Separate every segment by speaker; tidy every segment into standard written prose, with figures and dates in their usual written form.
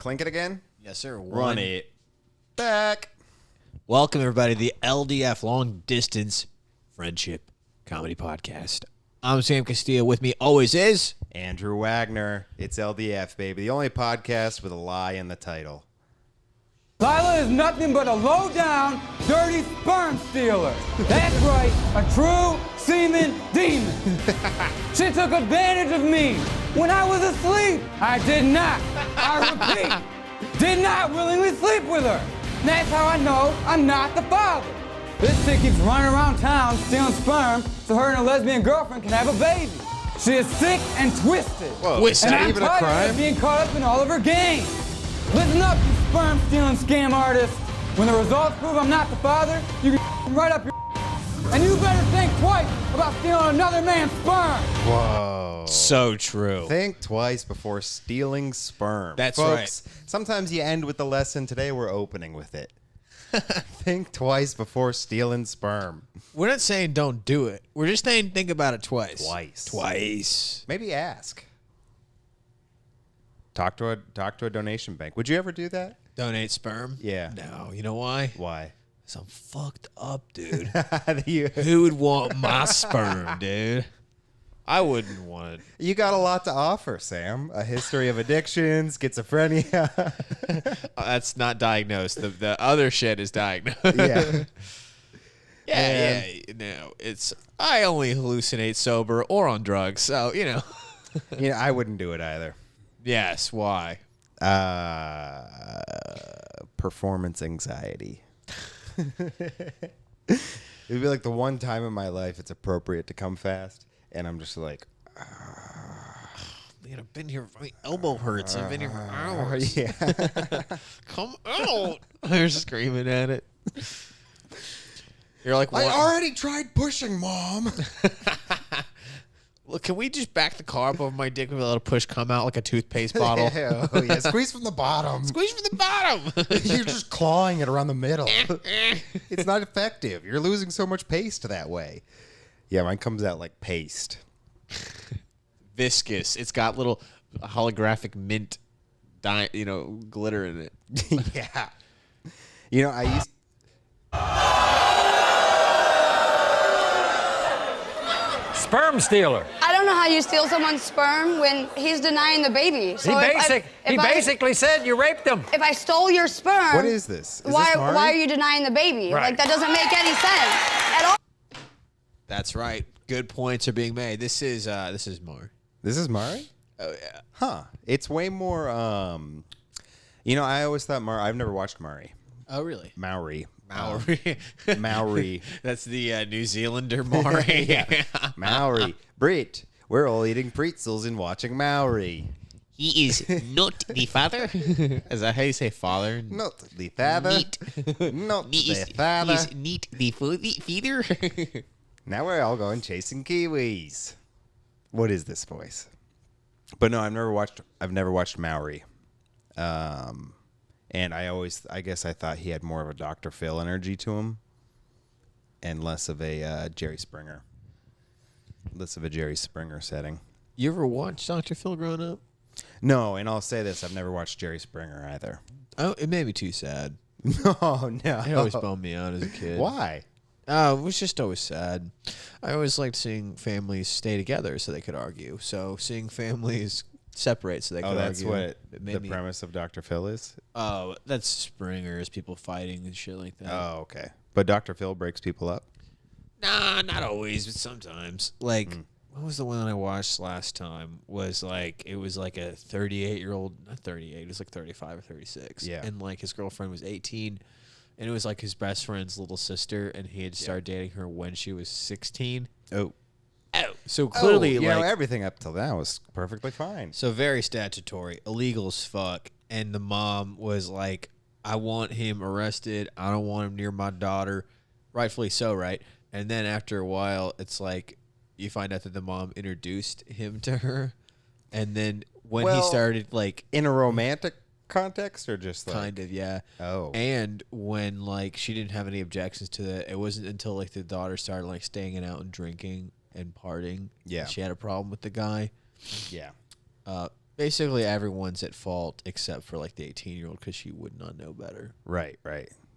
Speaker 1: Clink it again?
Speaker 2: Yes, sir.
Speaker 1: Run it back.
Speaker 2: Welcome, everybody, to the LDF, Long Distance Friendship Comedy Podcast. I'm Sam Castillo. With me always is...
Speaker 1: Andrew Wagner. It's LDF, baby. The only podcast with a lie in the title.
Speaker 3: Lila is nothing but a low-down, dirty sperm stealer. That's right, a true semen demon. She took advantage of me when I was asleep. I did not, I repeat, did not willingly sleep with her. That's how I know I'm not the father. This chick keeps running around town stealing sperm so her and her lesbian girlfriend can have a baby. She is sick and twisted.
Speaker 1: Whoa, is
Speaker 3: and
Speaker 1: that
Speaker 3: I'm
Speaker 1: even a
Speaker 3: tired
Speaker 1: crime?
Speaker 3: of being caught up in all of her games. Listen up, you sperm-stealing scam artist. When the results prove I'm not the father, you can right up your and you better think twice about stealing another man's sperm.
Speaker 1: Whoa.
Speaker 2: So true.
Speaker 1: Think twice before stealing sperm.
Speaker 2: That's
Speaker 1: Folks,
Speaker 2: right.
Speaker 1: Sometimes you end with the lesson. Today we're opening with it. Think twice before stealing sperm.
Speaker 2: We're not saying don't do it. We're just saying think about it twice. Twice.
Speaker 1: Maybe ask. Talk to a donation bank. Would you ever do that?
Speaker 2: Donate sperm?
Speaker 1: Yeah.
Speaker 2: No. You know why?
Speaker 1: Why?
Speaker 2: Because I'm fucked up, dude.
Speaker 1: you
Speaker 2: Who would want my sperm, dude? I wouldn't want it.
Speaker 1: got a lot to offer, Sam. A history of addiction, schizophrenia.
Speaker 2: That's not diagnosed. The other shit is diagnosed.
Speaker 1: Yeah.
Speaker 2: Yeah. No, I only hallucinate sober or on drugs, so
Speaker 1: I wouldn't do it either.
Speaker 2: Yes. Why?
Speaker 1: Performance anxiety. It'd be like the one time in my life it's appropriate to come fast, and I'm just like,
Speaker 2: Man, I've been here. My elbow hurts. I've been here for hours.
Speaker 1: yeah.
Speaker 2: Come out! They're screaming at it. You're like,
Speaker 1: I
Speaker 2: what?
Speaker 1: already tried pushing, Mom.
Speaker 2: Look, can we just back the car up over my dick and let a push come out like a toothpaste bottle?
Speaker 1: Oh, yeah. Squeeze from the bottom.
Speaker 2: Squeeze from the bottom.
Speaker 1: You're just clawing it around the middle. It's not effective. You're losing so much paste that way. Yeah, mine comes out like paste.
Speaker 2: Viscous. It's got little holographic mint, glitter in it.
Speaker 1: Yeah. I used...
Speaker 3: Sperm stealer.
Speaker 4: I don't know how you steal someone's sperm when he's denying the baby. So
Speaker 3: He basically said you raped him.
Speaker 4: if I stole your sperm,
Speaker 1: What is this? Is
Speaker 4: why
Speaker 1: this Maury?
Speaker 4: are you denying the baby?
Speaker 3: Right.
Speaker 4: Like that doesn't make any sense at all.
Speaker 2: That's right. Good points are being made. This is Maury.
Speaker 1: This is Maury?
Speaker 2: Oh yeah.
Speaker 1: Huh. It's way more, I always thought I've never watched Maury.
Speaker 2: Oh really?
Speaker 1: Maury.
Speaker 2: Maury.
Speaker 1: Maury.
Speaker 2: That's the New Zealander Maury.
Speaker 1: Yeah. Maury. Brit, we're all eating pretzels and watching Maury.
Speaker 2: He is not the father. Is that how you say father?
Speaker 1: Not the father.
Speaker 2: Neat.
Speaker 1: Not
Speaker 2: He
Speaker 1: the father.
Speaker 2: He's neat the feeder.
Speaker 1: Now we're all going chasing kiwis. What is this voice? But no, I've never watched Maury. And I guess I thought he had more of a Dr. Phil energy to him and less of a Jerry Springer. Less of a Jerry Springer setting.
Speaker 2: You ever watched Dr. Phil growing up?
Speaker 1: No, and I'll say this, I've never watched Jerry Springer either.
Speaker 2: Oh, it made me too sad.
Speaker 1: No.
Speaker 2: It always bummed me out as a kid.
Speaker 1: Why?
Speaker 2: Oh, it was just always sad. I always liked seeing families stay together so they could argue. So seeing families separate so they could argue.
Speaker 1: Oh, that's what
Speaker 2: it made
Speaker 1: the premise of Dr. Phil is?
Speaker 2: Oh, that's Springer's, people fighting and shit like that.
Speaker 1: Oh, okay. But Dr. Phil breaks people up?
Speaker 2: Nah, not always, but sometimes. Like, what was the one I watched last time? It was like a 38-year-old, not 38, it was like 35 or 36.
Speaker 1: Yeah.
Speaker 2: And like his girlfriend was 18, and it was like his best friend's little sister, and he had started dating her when she was 16.
Speaker 1: Oh.
Speaker 2: So clearly,
Speaker 1: everything up till now was perfectly fine.
Speaker 2: So very statutory, illegal as fuck. And the mom was like, I want him arrested. I don't want him near my daughter. Rightfully so, right? And then after a while, it's like you find out that the mom introduced him to her. And then when he started like...
Speaker 1: In a romantic context or just like...
Speaker 2: Kind of, yeah.
Speaker 1: Oh.
Speaker 2: And when like she didn't have any objections to that, it wasn't until like the daughter started like staying out and drinking and partying.
Speaker 1: Yeah.
Speaker 2: She had a problem with the guy.
Speaker 1: Yeah.
Speaker 2: Basically, everyone's at fault except for like the 18-year-old because she would not know better.
Speaker 1: Right.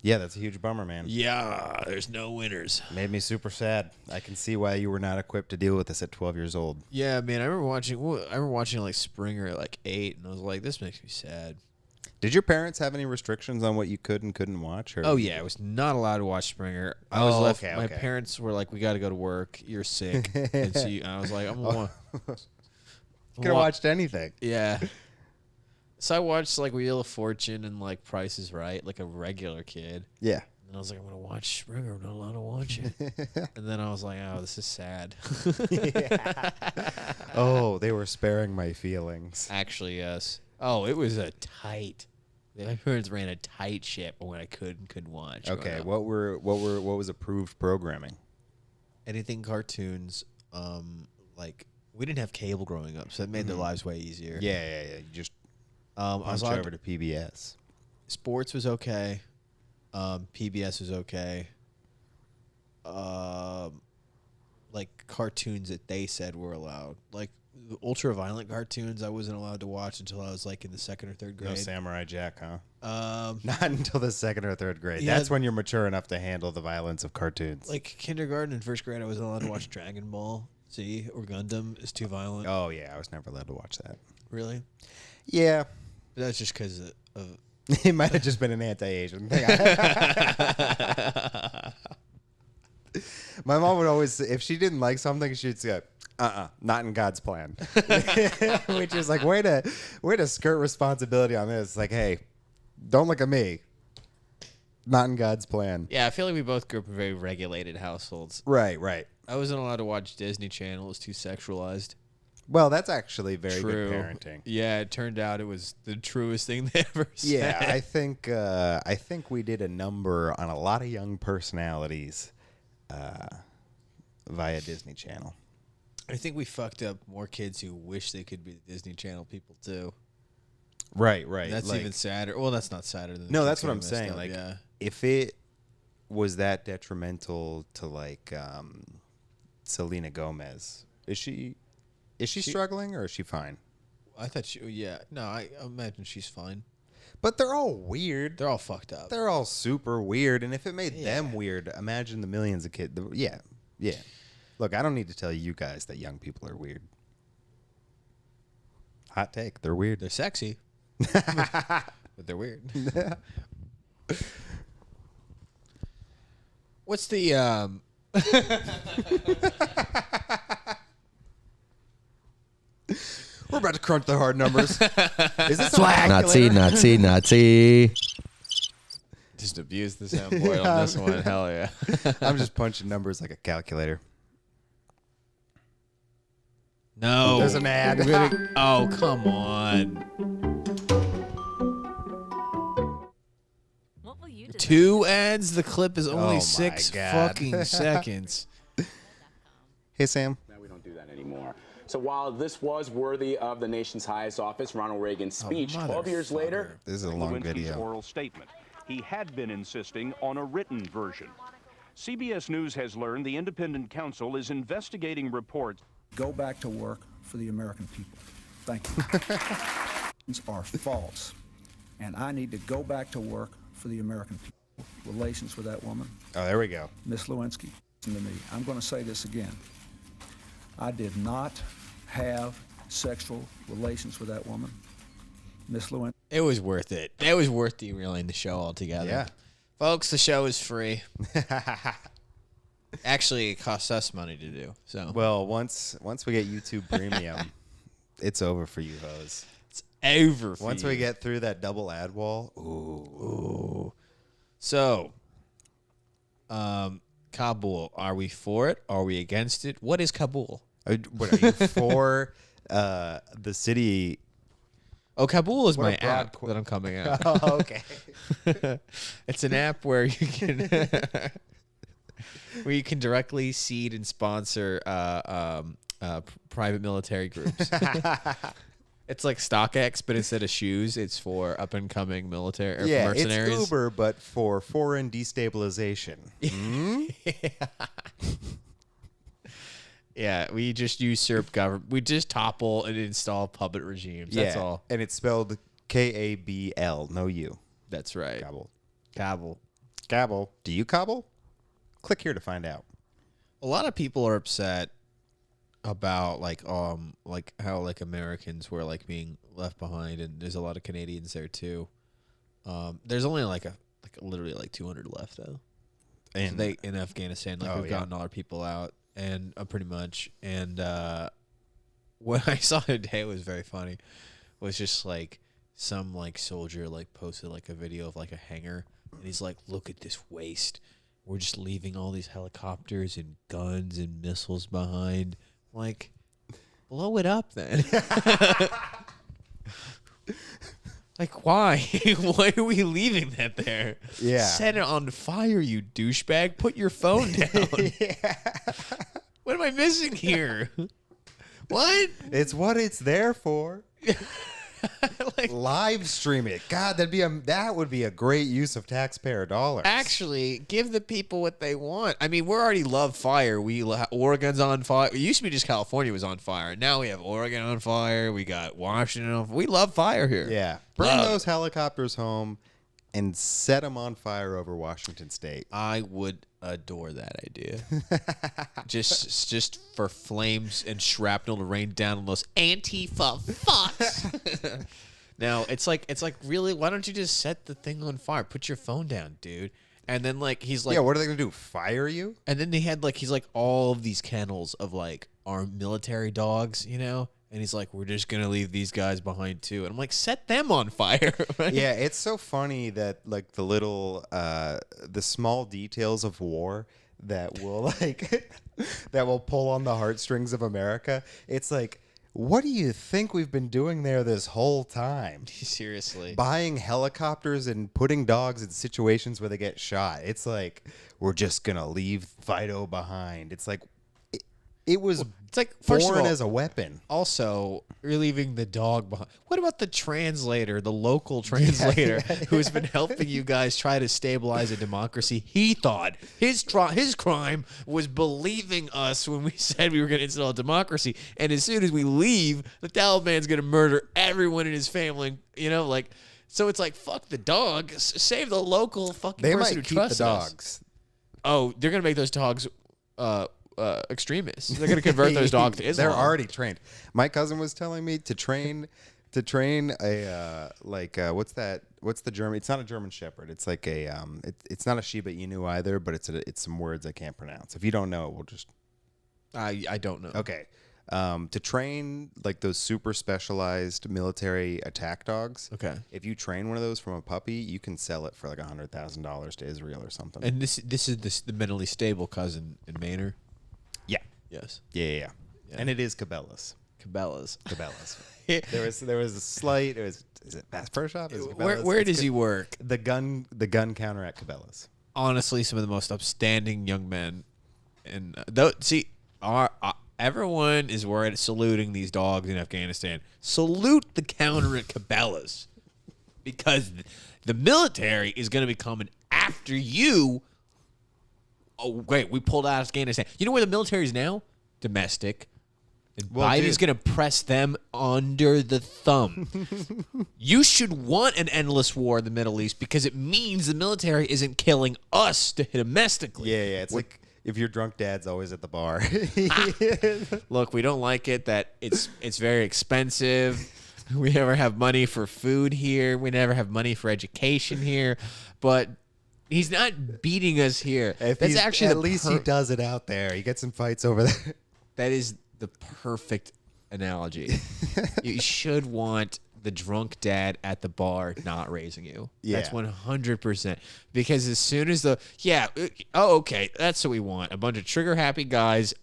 Speaker 1: Yeah, that's a huge bummer, man.
Speaker 2: Yeah, there's no winners.
Speaker 1: Made me super sad. I can see why you were not equipped to deal with this at 12 years old.
Speaker 2: Yeah, man. I remember watching like Springer at like 8, and I was like, this makes me sad.
Speaker 1: Did your parents have any restrictions on what you could and couldn't watch? Or?
Speaker 2: Oh yeah, I was not allowed to watch Springer. I was left. My parents were like, "We got to go to work. You're sick." And I was like, "I'm gonna
Speaker 1: could have watched anything."
Speaker 2: Yeah. So I watched like Wheel of Fortune and like Price is Right, like a regular kid.
Speaker 1: Yeah.
Speaker 2: And I was like, I'm gonna watch Springer. I'm not allowed to watch it. And then I was like, oh, this is sad.
Speaker 1: Yeah. Oh, they were sparing my feelings.
Speaker 2: Actually, yes. Oh, it was a tight. My parents ran a tight ship when I couldn't watch.
Speaker 1: Okay, what was approved programming?
Speaker 2: Anything cartoons. Like we didn't have cable growing up, so it made their lives way easier.
Speaker 1: Yeah. You just
Speaker 2: I was
Speaker 1: over to PBS.
Speaker 2: Sports was okay. PBS was okay. Like cartoons that they said were allowed, like ultra violent cartoons, I wasn't allowed to watch until I was like in the 2nd or 3rd grade.
Speaker 1: No Samurai Jack, huh?
Speaker 2: Not
Speaker 1: until the 2nd or 3rd grade.
Speaker 2: Yeah,
Speaker 1: That's when you're mature enough to handle the violence of cartoons.
Speaker 2: Like kindergarten and 1st grade, I wasn't allowed to watch Dragon Ball Z or Gundam. It's too violent.
Speaker 1: Oh yeah, I was never allowed to watch that.
Speaker 2: Really?
Speaker 1: Yeah.
Speaker 2: That's just because of
Speaker 1: It might have just been an anti-Asian thing. My mom would always, if she didn't like something, she'd say, not in God's plan. Which is like, way to skirt responsibility on this. Like, hey, don't look at me. Not in God's plan.
Speaker 2: Yeah, I feel like we both grew up in very regulated households.
Speaker 1: Right.
Speaker 2: I wasn't allowed to watch Disney Channel. It was too sexualized.
Speaker 1: Well, that's actually very
Speaker 2: True.
Speaker 1: good parenting.
Speaker 2: Yeah, it turned out it was the truest thing they ever said.
Speaker 1: Yeah, I think we did a number on a lot of young personalities via Disney Channel.
Speaker 2: I think we fucked up more kids who wish they could be the Disney Channel people too.
Speaker 1: Right.
Speaker 2: That's
Speaker 1: like,
Speaker 2: even sadder. Well, that's not sadder than the
Speaker 1: no,
Speaker 2: kids
Speaker 1: that's what
Speaker 2: getting
Speaker 1: I'm saying.
Speaker 2: messed up.
Speaker 1: Like, if it was that detrimental to like Selena Gomez, is she struggling or is she fine?
Speaker 2: I thought she. Yeah, no, I imagine she's fine.
Speaker 1: But they're all weird.
Speaker 2: They're all fucked up.
Speaker 1: They're all super weird. And if it made them weird, imagine the millions of kids. Yeah. Look, I don't need to tell you guys that young people are weird. Hot take. They're weird.
Speaker 2: They're sexy. But they're weird. What's the
Speaker 1: We're about to crunch the hard numbers. Is this
Speaker 5: Nazi.
Speaker 2: Just abuse the sound boy on this one. Hell yeah.
Speaker 1: I'm just punching numbers like a calculator.
Speaker 2: No.
Speaker 1: There's an ad.
Speaker 2: Oh, come on.
Speaker 6: What will you do?
Speaker 2: 2 ads? The clip is
Speaker 1: Oh
Speaker 2: only
Speaker 1: my
Speaker 2: 6
Speaker 1: God.
Speaker 2: fucking seconds.
Speaker 1: Hey, Sam.
Speaker 7: Now we don't do that anymore. So while this was worthy of the nation's highest office, Ronald Reagan's speech, 12 years later,
Speaker 1: This is a long
Speaker 8: Lewinsky's
Speaker 1: video.
Speaker 8: oral statement. He had been insisting on a written version. CBS News has learned the independent counsel is investigating reports.
Speaker 9: Go back to work for the American people. Thank you. These are false. And I need to go back to work for the American people. Relations with that woman,
Speaker 1: Oh, there we go.
Speaker 9: Miss Lewinsky, listen to me. I'm going to say this again. I did not have sexual relations with that woman, Miss Lewinsky.
Speaker 2: It was worth it. It was worth derailing the show altogether.
Speaker 1: Yeah.
Speaker 2: Folks, the show is free. Actually, it costs us money to do. So
Speaker 1: Well, once we get YouTube Premium, it's over for you hoes.
Speaker 2: it's over for
Speaker 1: Once
Speaker 2: you.
Speaker 1: we get through that double ad wall, ooh.
Speaker 2: So, Kabul, are we for it? Are we against it? What is Kabul?
Speaker 1: What are you for? The city.
Speaker 2: Oh, Kabul is
Speaker 1: What a
Speaker 2: my
Speaker 1: broad
Speaker 2: app that I'm coming out.
Speaker 1: Oh, okay.
Speaker 2: It's an app where you can where you can directly seed and sponsor private military groups. It's like StockX, but instead of shoes, it's for up and coming military or
Speaker 1: Yeah,
Speaker 2: mercenaries.
Speaker 1: it's Uber, but for foreign destabilization.
Speaker 2: Yeah, we just usurp government. We just topple and install puppet regimes. That's all.
Speaker 1: And it's spelled Kabl, no U.
Speaker 2: That's right.
Speaker 1: Kabul.
Speaker 2: Kabul.
Speaker 1: Kabul. Do you Kabul? Click here to find out.
Speaker 2: A lot of people are upset about like how like Americans were like being left behind, and there's a lot of Canadians there too. There's only literally 200 left though. And so in Afghanistan, we've gotten all our people out, and pretty much. And what I saw today was very funny. It was just like some like soldier like posted like a video of like a hangar, and he's like, "Look at this waste. We're just leaving all these helicopters and guns and missiles behind. Like, blow it up then." Like, why? Why are we leaving that there?
Speaker 1: Yeah.
Speaker 2: Set it on fire, you douchebag. Put your phone down. What am I missing here? What?
Speaker 1: It's what it's there for. Live stream it. God, that would be a great use of taxpayer dollars.
Speaker 2: Actually, give the people what they want. I mean, we already love fire. Oregon's on fire. It used to be just California was on fire. Now we have Oregon on fire. We got Washington on fire. We love fire here.
Speaker 1: Yeah. Bring those helicopters home and set them on fire over Washington State.
Speaker 2: I would adore that idea. just for flames and shrapnel to rain down on those Antifa fucks. Now it's like really, why don't you just set the thing on fire? Put your phone down, dude. And then he's like,
Speaker 1: yeah, what are they gonna do? Fire you?
Speaker 2: And then they had he's like all of these kennels of like our military dogs, you know. And he's like, we're just gonna leave these guys behind too. And I'm like, set them on fire. Right?
Speaker 1: Yeah, it's so funny that like the little, the small details of war that will that will pull on the heartstrings of America. It's like, what do you think we've been doing there this whole time?
Speaker 2: Seriously,
Speaker 1: buying helicopters and putting dogs in situations where they get shot. It's like, we're just gonna leave Fido behind. It's like, it was
Speaker 2: it's like
Speaker 1: born as a weapon.
Speaker 2: Also, you're leaving the dog behind. What about the translator, the local translator, who has been helping you guys try to stabilize a democracy? He thought his crime was believing us when we said we were going to install a democracy. And as soon as we leave, the Taliban's going to murder everyone in his family. You know, like, so it's like, fuck the dog. Save the local fucking person who trusts us. They might keep the dogs. Oh, they're going to make those dogs extremists. They're going to convert those dogs to Islam.
Speaker 1: They're already trained. My cousin was telling me to train a what's the German? It's not a German Shepherd. It's like a it's not a Shiba Inu either, but it's some words I can't pronounce. If you don't know, we'll just
Speaker 2: I don't know.
Speaker 1: Okay. To train like those super specialized military attack dogs.
Speaker 2: Okay.
Speaker 1: If you train one of those from a puppy, you can sell it for like $100,000 to Israel or something.
Speaker 2: And this is the mentally stable cousin in Manor.
Speaker 1: Yeah.
Speaker 2: Yes.
Speaker 1: Yeah. And it is Cabela's.
Speaker 2: Cabela's.
Speaker 1: There was a slight. Is it Bass Pro Shop? Is it
Speaker 2: where does he work?
Speaker 1: The gun counter at Cabela's.
Speaker 2: Honestly, some of the most upstanding young men, and everyone is worried saluting these dogs in Afghanistan. Salute the counter at Cabela's, because the military is going to be coming after you. Oh, great. We pulled out of Afghanistan. You know where the military is now? Domestic. And Biden's going to press them under the thumb. You should want an endless war in the Middle East, because it means the military isn't killing us domestically.
Speaker 1: Yeah. It's like if your drunk dad's always at the bar.
Speaker 2: Look, we don't like it that it's very expensive. We never have money for food here. We never have money for education here. But he's not beating us here.
Speaker 1: That's actually at least he does it out there. He gets in fights over there.
Speaker 2: That is the perfect analogy. You should want the drunk dad at the bar not raising you.
Speaker 1: Yeah.
Speaker 2: That's 100%. Because as soon as okay, that's what we want. A bunch of trigger happy guys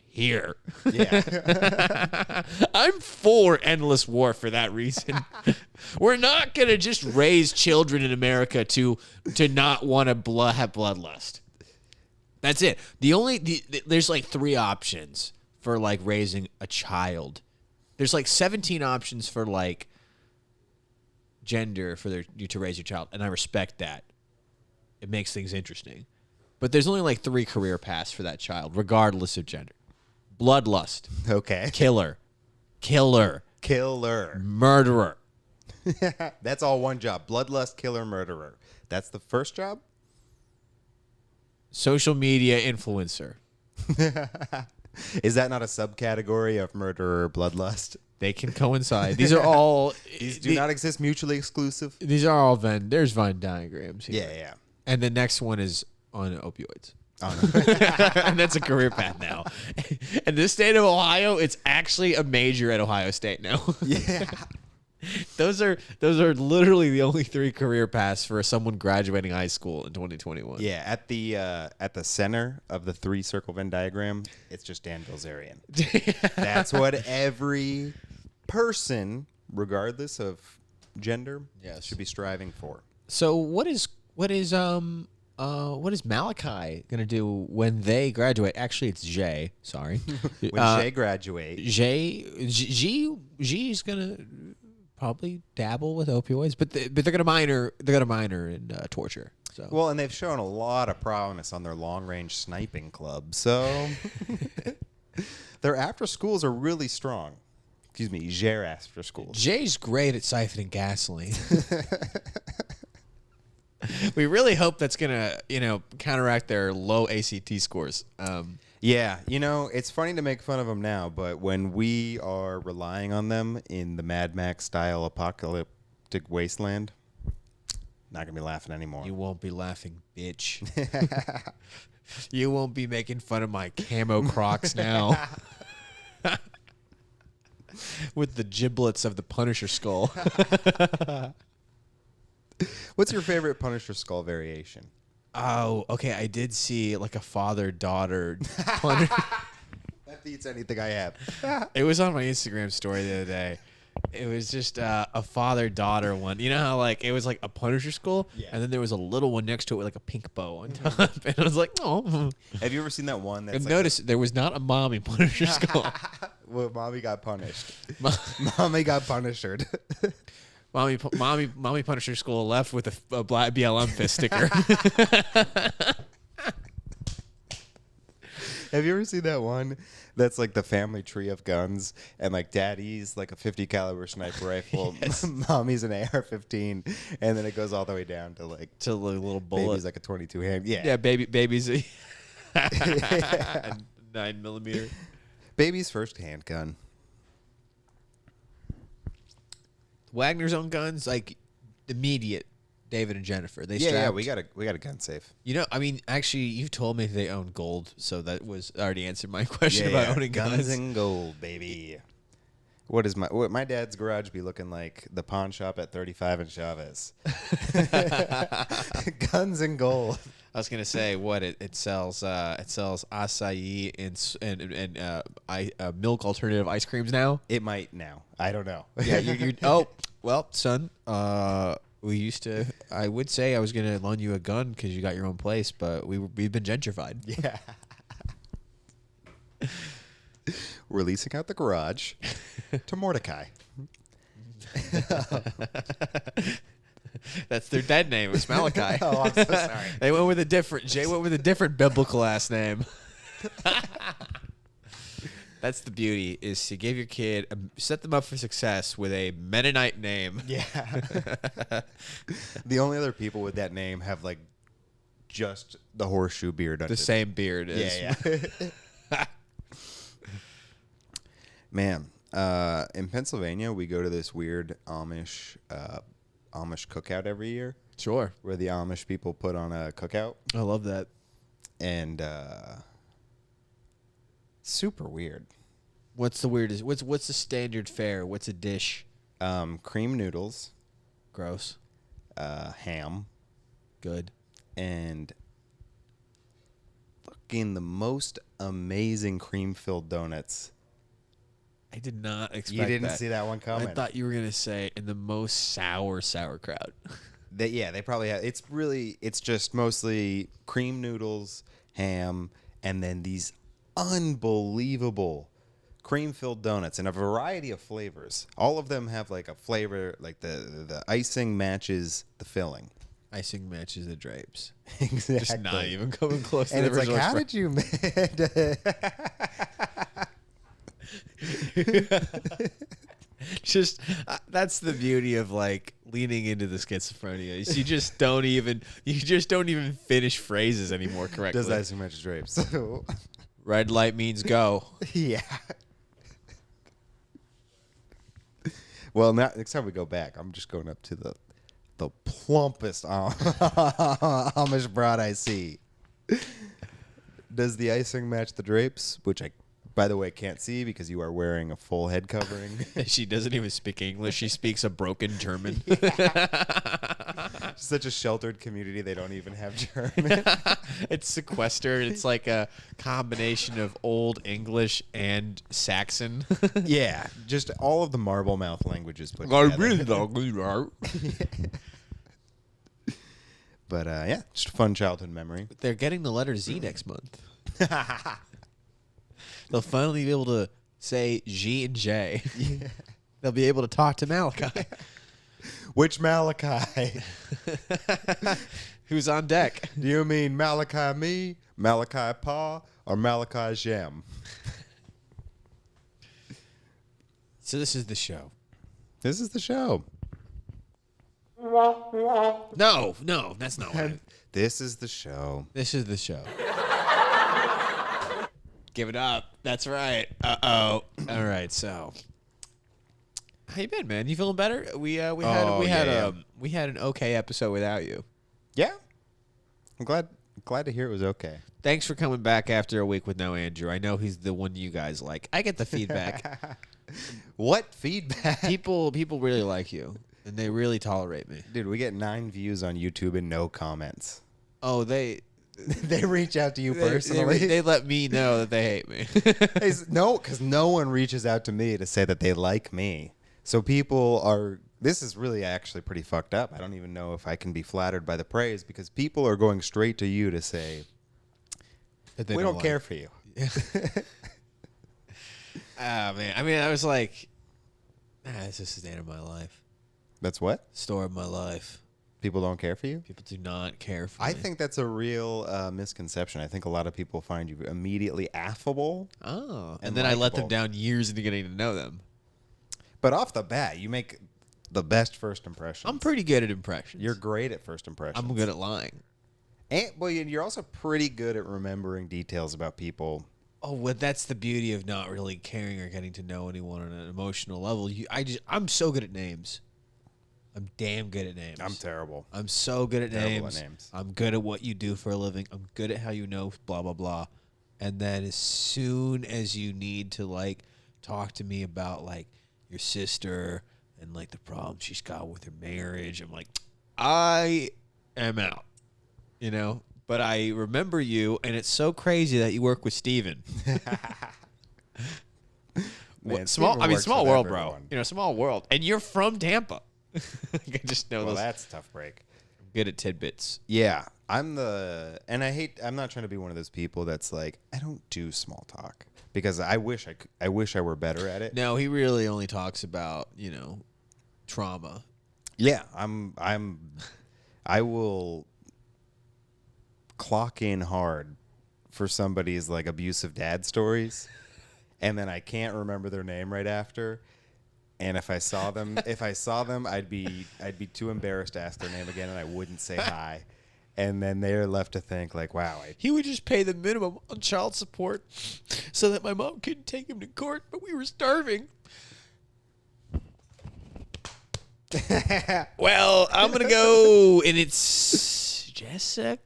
Speaker 2: here.
Speaker 1: Yeah.
Speaker 2: I'm for endless war for that reason. We're not going to just raise children in America to not want to have bloodlust. That's it. There's like 3 options for like raising a child. There's like 17 options for like gender for you to raise your child, and I respect that. It makes things interesting. But there's only like 3 career paths for that child, regardless of gender. Bloodlust.
Speaker 1: Okay.
Speaker 2: Killer. Murderer.
Speaker 1: That's all one job. Bloodlust, killer, murderer. That's the first job?
Speaker 2: Social media influencer.
Speaker 1: Is that not a subcategory of murderer or bloodlust?
Speaker 2: They can coincide. These are all...
Speaker 1: These do not exist mutually exclusive?
Speaker 2: These are all There's Venn diagrams here.
Speaker 1: Yeah.
Speaker 2: And the next one is on opioids.
Speaker 1: Oh, no.
Speaker 2: And that's a career path now. In the state of Ohio, it's actually a major at Ohio State now.
Speaker 1: Yeah.
Speaker 2: Those are literally the only 3 career paths for someone graduating high school in 2021.
Speaker 1: Yeah, at the center of the 3-circle Venn diagram, it's just Dan Bilzerian. That's what every person, regardless of gender, should be striving for.
Speaker 2: So what is Malachi gonna do when they graduate? Actually, it's Jay. Sorry,
Speaker 1: When Jay graduates,
Speaker 2: G's gonna probably dabble with opioids, but they're gonna minor in torture. So
Speaker 1: well, and they've shown a lot of promise on their long-range sniping club. So their after schools are really strong. Excuse me, Jer after schools.
Speaker 2: Jay's great at siphoning gasoline. We really hope that's gonna, counteract their low ACT scores.
Speaker 1: Yeah, it's funny to make fun of them now, but when we are relying on them in the Mad Max style apocalyptic wasteland, not gonna be laughing anymore.
Speaker 2: You won't be laughing, bitch. You won't be making fun of my camo Crocs now. With the giblets of the Punisher skull.
Speaker 1: What's your favorite Punisher skull variation?
Speaker 2: Oh, okay. I did see like a father-daughter Punisher.
Speaker 1: That beats anything I have.
Speaker 2: It was on my Instagram story the other day. It was just a father-daughter one. You know how like it was like a Punisher skull, and then there was a little one next to it with like a pink bow on top, and I was like, oh.
Speaker 1: Have you ever seen that one? That's
Speaker 2: And notice there was not a mommy Punisher skull.
Speaker 1: Well, mommy got punished. Mommy got punished.
Speaker 2: Mommy Punisher skull left with a black BLM fist sticker.
Speaker 1: Have you ever seen that one that's like the family tree of guns and like daddy's like a 50 caliber sniper rifle, mommy's an AR-15, and then it goes all the way down to like
Speaker 2: to the little bullet.
Speaker 1: Baby's like a 22 hand. Yeah.
Speaker 2: Yeah, baby's a 9mm.
Speaker 1: Baby's first handgun.
Speaker 2: Wagner's own guns, like immediate. David and Jennifer, they strapped.
Speaker 1: Yeah, we got a gun safe.
Speaker 2: Actually, you told me they own gold, so that was already answered my question about owning guns.
Speaker 1: And gold, baby. What my dad's garage be looking like? The pawn shop at 35 and Chavez. Guns and gold.
Speaker 2: I was gonna say what it sells. It sells acai and milk alternative ice creams now.
Speaker 1: It might now. I don't know.
Speaker 2: Yeah, you're oh well, son. We used to. I would say I was gonna loan you a gun because you got your own place, but we've been gentrified.
Speaker 1: Yeah. We're leasing out the garage to Mordecai.
Speaker 2: That's their dead name. It's Malachi.
Speaker 1: Oh, I'm so sorry.
Speaker 2: Jay went with a different biblical last name. That's the beauty, is to give your kid, set them up for success with a Mennonite name.
Speaker 1: Yeah. The only other people with that name have like just the horseshoe beard.
Speaker 2: The same beard.
Speaker 1: Yeah. Man, in Pennsylvania, we go to this weird Amish cookout every year.
Speaker 2: Sure.
Speaker 1: Where the Amish people put on a cookout.
Speaker 2: I love that.
Speaker 1: And super weird.
Speaker 2: What's the weirdest? What's the standard fare? What's a dish?
Speaker 1: Cream noodles.
Speaker 2: Gross.
Speaker 1: Ham.
Speaker 2: Good.
Speaker 1: And fucking the most amazing cream-filled donuts.
Speaker 2: I did not expect
Speaker 1: You didn't
Speaker 2: that.
Speaker 1: see that one coming.
Speaker 2: I thought you were gonna say in the most sour sauerkraut.
Speaker 1: They probably have. It's just mostly cream noodles, ham, and then these unbelievable cream-filled donuts in a variety of flavors. All of them have like a flavor, like the icing matches the filling.
Speaker 2: Icing matches the drapes.
Speaker 1: Exactly.
Speaker 2: Just not even coming close
Speaker 1: And
Speaker 2: to the
Speaker 1: it's like,
Speaker 2: original
Speaker 1: how
Speaker 2: expression.
Speaker 1: did you
Speaker 2: Just that's the beauty of like leaning into the schizophrenia. Is you just don't even finish phrases anymore correctly.
Speaker 1: Does icing match the drapes? So,
Speaker 2: Red light means go.
Speaker 1: yeah. Well, next time we go back, I'm just going up to the plumpest Amish broad I see. Does the icing match the drapes? Which I, by the way, can't see because you are wearing a full head covering.
Speaker 2: She doesn't even speak English. She speaks a broken German.
Speaker 1: Such a sheltered community, they don't even have German.
Speaker 2: It's sequestered. It's like a combination of Old English and Saxon.
Speaker 1: Yeah, just all of the marble mouth languages put together. But yeah, just a fun childhood memory.
Speaker 2: They're getting the letter Z next month. They'll finally be able to say G and J. Yeah. They'll be able to talk to Malachi.
Speaker 1: Which Malachi?
Speaker 2: Who's on deck?
Speaker 1: Do you mean Malachi me, Malachi Pa, or Malachi Jam?
Speaker 2: So this is the show.
Speaker 1: This is the show.
Speaker 2: No, that's not what
Speaker 1: This is the show.
Speaker 2: This is the show. Give it up. That's right. All right. So, how you been, man? You feeling better? We had an okay episode without you.
Speaker 1: Yeah, I'm glad to hear it was okay.
Speaker 2: Thanks for coming back after a week with no Andrew. I know he's the one you guys like. I get the feedback.
Speaker 1: What feedback?
Speaker 2: People really like you, and they really tolerate me.
Speaker 1: Dude, we get 9 views on YouTube and no comments.
Speaker 2: Oh, they
Speaker 1: reach out to you personally.
Speaker 2: They let me know that they hate me.
Speaker 1: No, because no one reaches out to me to say that they like me. So people are. This is really actually pretty fucked up. I don't even know if I can be flattered by the praise because people are going straight to you to say, we don't care for you.
Speaker 2: Ah, man. I mean, I was like, it's just the end of my life.
Speaker 1: That's what?
Speaker 2: Story of my life.
Speaker 1: People don't care for you?
Speaker 2: People do not care for me.
Speaker 1: I think that's a real misconception. I think a lot of people find you immediately affable.
Speaker 2: Oh. And then I let them down years into getting to know them.
Speaker 1: But off the bat, you make the best first impressions.
Speaker 2: I'm pretty good at impressions.
Speaker 1: You're great at first impressions.
Speaker 2: I'm good at lying.
Speaker 1: And, well, you're also pretty good at remembering details about people.
Speaker 2: Oh, well, that's the beauty of not really caring or getting to know anyone on an emotional level. I'm so good at names. I'm damn good at names.
Speaker 1: I'm terrible.
Speaker 2: I'm so good at
Speaker 1: terrible
Speaker 2: names.
Speaker 1: At names.
Speaker 2: I'm good at what you do for a living. I'm good at how you know blah, blah, blah. And then as soon as you need to, like, talk to me about, like, your sister and, like, the problem she's got with her marriage, I'm like, I am out, you know? But I remember you, and it's so crazy that you work with Steven.
Speaker 1: Man,
Speaker 2: small world,
Speaker 1: everyone.
Speaker 2: bro. You know, small world. And you're from Tampa. I just know
Speaker 1: well,
Speaker 2: those.
Speaker 1: that's a tough break.
Speaker 2: I'm good at tidbits.
Speaker 1: Yeah, I'm not trying to be one of those people that's like, I don't do small talk because I wish I were better at it.
Speaker 2: No, he really only talks about, you know, trauma.
Speaker 1: Yeah, I will clock in hard for somebody's like abusive dad stories, and then I can't remember their name right after. And if I saw them, I'd be too embarrassed to ask their name again, and I wouldn't say hi. And then they're left to think like, wow.
Speaker 2: He would just pay the minimum on child support so that my mom couldn't take him to court, but we were starving. Well, I'm going to go, and it's Jennifer.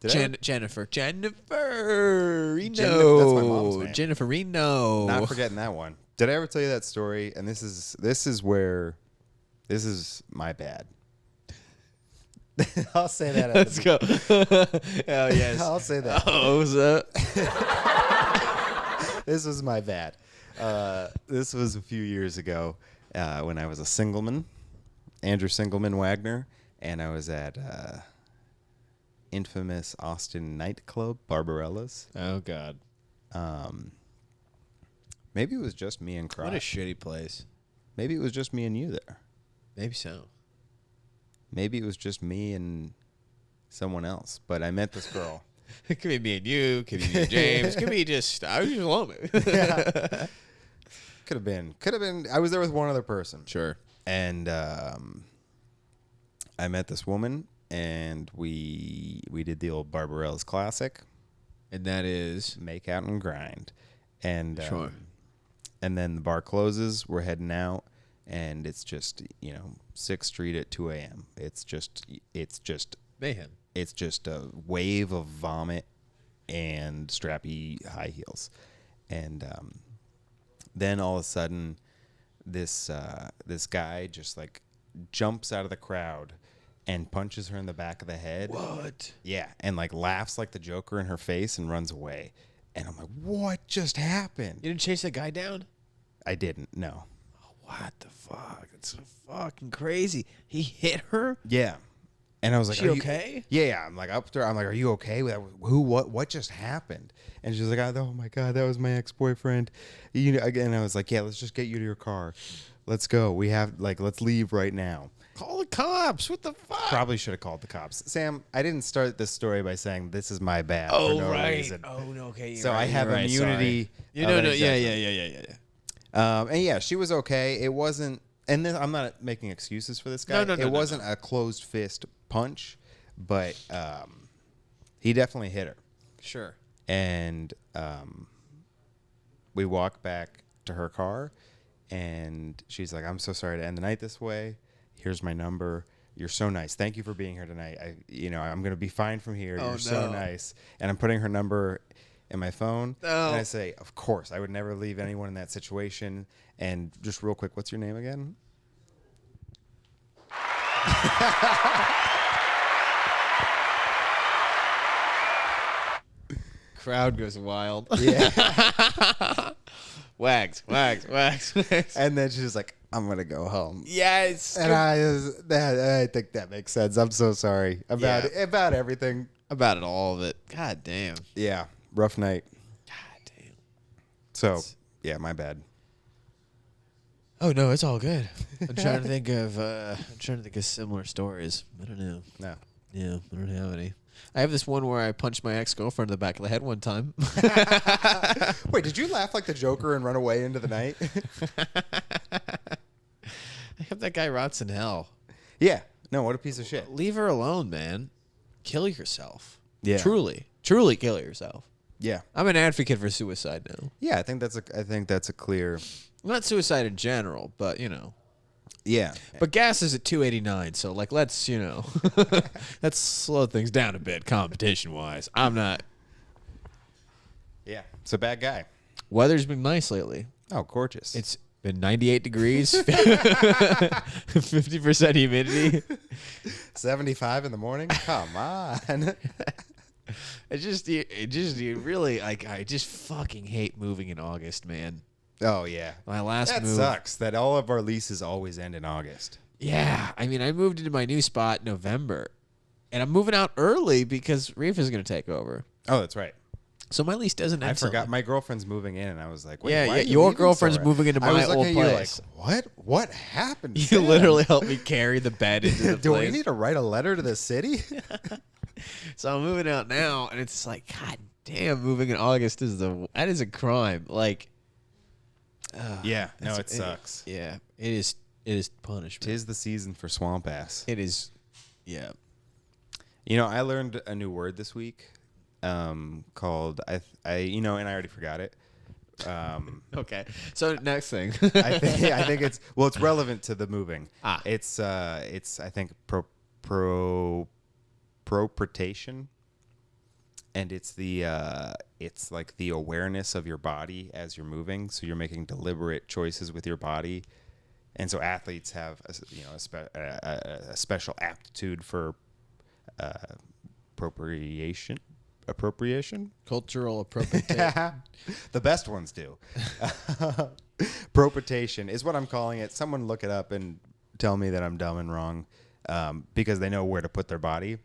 Speaker 2: Reno.
Speaker 1: That's my mom's name.
Speaker 2: Jennifer Reno.
Speaker 1: Not forgetting that one. Did I ever tell you that story? And this is my bad. I'll say that.
Speaker 2: Let's go. Oh, yes.
Speaker 1: I'll say that.
Speaker 2: Oh, what's up?
Speaker 1: This was my bad. This was a few years ago when I was a singleman, Andrew Singleman Wagner, and I was at infamous Austin nightclub, Barbarella's.
Speaker 2: Oh, God.
Speaker 1: Maybe it was just me and Croc.
Speaker 2: What a shitty place.
Speaker 1: Maybe it was just me and you there.
Speaker 2: Maybe so.
Speaker 1: Maybe it was just me and someone else. But I met this girl.
Speaker 2: It could be me and you. Could be me and James. Could be just I was just alone.
Speaker 1: Yeah. Could have been. I was there with one other person.
Speaker 2: Sure.
Speaker 1: And I met this woman, and we did the old Barbarella's classic.
Speaker 2: And that is
Speaker 1: Make out and grind. And
Speaker 2: Sure.
Speaker 1: And then the bar closes. We're heading out, and it's just 6th Street at 2 a.m. It's just
Speaker 2: mayhem.
Speaker 1: It's just a wave of vomit and strappy high heels, and then all of a sudden, this guy just like jumps out of the crowd and punches her in the back of the head.
Speaker 2: What?
Speaker 1: Yeah, and like laughs like the Joker in her face and runs away. And I'm like, what just happened?
Speaker 2: You didn't chase that guy down?
Speaker 1: I didn't. No.
Speaker 2: What the fuck? That's so fucking crazy. He hit her?
Speaker 1: Yeah. And I was like,
Speaker 2: She
Speaker 1: "Are you
Speaker 2: okay?"
Speaker 1: Yeah. I'm like up there. I'm like, are you okay? Who? What just happened? And she's like, oh my god, that was my ex-boyfriend. Again, I was like, yeah, let's just get you to your car. Let's go. Let's leave right now.
Speaker 2: Call the cops. What the fuck?
Speaker 1: Probably should have called the cops. Sam, I didn't start this story by saying this is my bad for
Speaker 2: Oh,
Speaker 1: no
Speaker 2: right.
Speaker 1: reason.
Speaker 2: Oh, no, okay.
Speaker 1: So I have immunity.
Speaker 2: You know,
Speaker 1: of
Speaker 2: no,
Speaker 1: any
Speaker 2: yeah.
Speaker 1: judgment. And yeah, she was okay. It wasn't, and then I'm not making excuses for this guy.
Speaker 2: No,
Speaker 1: it wasn't a closed fist punch, but he definitely hit her.
Speaker 2: Sure.
Speaker 1: And we walk back to her car, and she's like, I'm so sorry to end the night this way. Here's my number. You're so nice. Thank you for being here tonight. I'm going to be fine from here.
Speaker 2: Oh,
Speaker 1: You're so
Speaker 2: no.
Speaker 1: nice. And I'm putting her number in my phone.
Speaker 2: No.
Speaker 1: And I say, of course, I would never leave anyone in that situation. And just real quick, what's your name again?
Speaker 2: Crowd goes wild.
Speaker 1: Yeah.
Speaker 2: Wags.
Speaker 1: And then she's like, I'm going to go home.
Speaker 2: Yes.
Speaker 1: And I think that makes sense. I'm so sorry about everything.
Speaker 2: About it, all of it. God damn.
Speaker 1: Yeah. Rough night.
Speaker 2: God damn.
Speaker 1: So, yeah, my bad.
Speaker 2: Oh no, it's all good. I'm trying to think of similar stories. I don't know.
Speaker 1: No.
Speaker 2: Yeah, I don't have any. I have this one where I punched my ex-girlfriend in the back of the head one time.
Speaker 1: Wait, did you laugh like the Joker and run away into the night?
Speaker 2: I hope that guy rots in hell.
Speaker 1: Yeah. No, what a piece of shit.
Speaker 2: Leave her alone, man. Kill yourself.
Speaker 1: Yeah.
Speaker 2: Truly kill yourself.
Speaker 1: Yeah.
Speaker 2: I'm an advocate for suicide now.
Speaker 1: Yeah, I think that's a clear.
Speaker 2: Not suicide in general, but
Speaker 1: Yeah.
Speaker 2: But gas is at 289, so let's let's slow things down a bit competition wise. I'm not.
Speaker 1: Yeah. It's a bad guy.
Speaker 2: Weather's been nice lately.
Speaker 1: Oh, gorgeous.
Speaker 2: It's been 98 degrees, 50% humidity.
Speaker 1: 75 in the morning. Come on.
Speaker 2: You really I just fucking hate moving in August, man.
Speaker 1: Oh yeah.
Speaker 2: My last
Speaker 1: That
Speaker 2: move
Speaker 1: sucks. That all of our leases always end in August.
Speaker 2: Yeah, I mean, I moved into my new spot in November, and I'm moving out early because Reef is going to take over.
Speaker 1: Oh, that's right.
Speaker 2: So my lease doesn't end.
Speaker 1: I forgot
Speaker 2: till-
Speaker 1: my girlfriend's moving in, and I was like, wait,
Speaker 2: Yeah,
Speaker 1: why
Speaker 2: yeah,
Speaker 1: are you
Speaker 2: your
Speaker 1: leaving
Speaker 2: girlfriend's
Speaker 1: so
Speaker 2: moving into
Speaker 1: I was
Speaker 2: my
Speaker 1: looking
Speaker 2: old
Speaker 1: at you
Speaker 2: place.
Speaker 1: like, what happened?
Speaker 2: You
Speaker 1: Sam?
Speaker 2: literally helped me carry the bed into the
Speaker 1: Do
Speaker 2: place.
Speaker 1: we need to write a letter to the city?
Speaker 2: So I'm moving out now, and it's like, God damn, moving in August is a crime. Like,
Speaker 1: Yeah, no, it sucks.
Speaker 2: yeah, it is punishment.
Speaker 1: Tis the season for swamp ass.
Speaker 2: It is, yeah.
Speaker 1: You know, I learned a new word this week, called and I already forgot it.
Speaker 2: Okay, so next thing.
Speaker 1: I think it's relevant to the moving. It's I think proportation, and it's like the awareness of your body as you're moving. So you're making deliberate choices with your body, and so athletes have a special aptitude for appropriation.
Speaker 2: Cultural appropriation.
Speaker 1: The best ones do. Proportation is what I'm calling it. Someone look it up and tell me that I'm dumb and wrong, because they know where to put their body.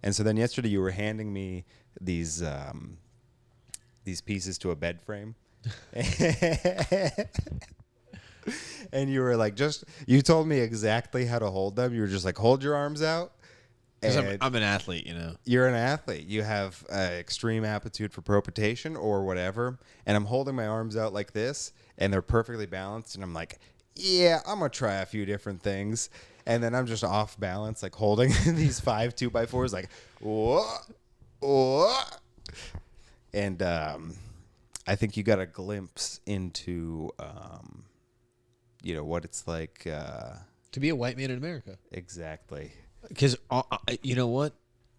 Speaker 1: And so then yesterday you were handing me these pieces to a bed frame. And you were like, you told me exactly how to hold them. You were just like, hold your arms out
Speaker 2: Because
Speaker 1: And
Speaker 2: I'm an athlete, you know.
Speaker 1: you're an athlete. You have extreme aptitude for propulsion or whatever. And I'm holding my arms out like this, and they're perfectly balanced. And I'm like, yeah, I'm going to try a few different things. And then I'm just off balance, like holding these 5 2x4s, like, whoa, whoa. And I think you got a glimpse into, what it's like.
Speaker 2: To be a white man in America.
Speaker 1: Exactly.
Speaker 2: Because, you know what?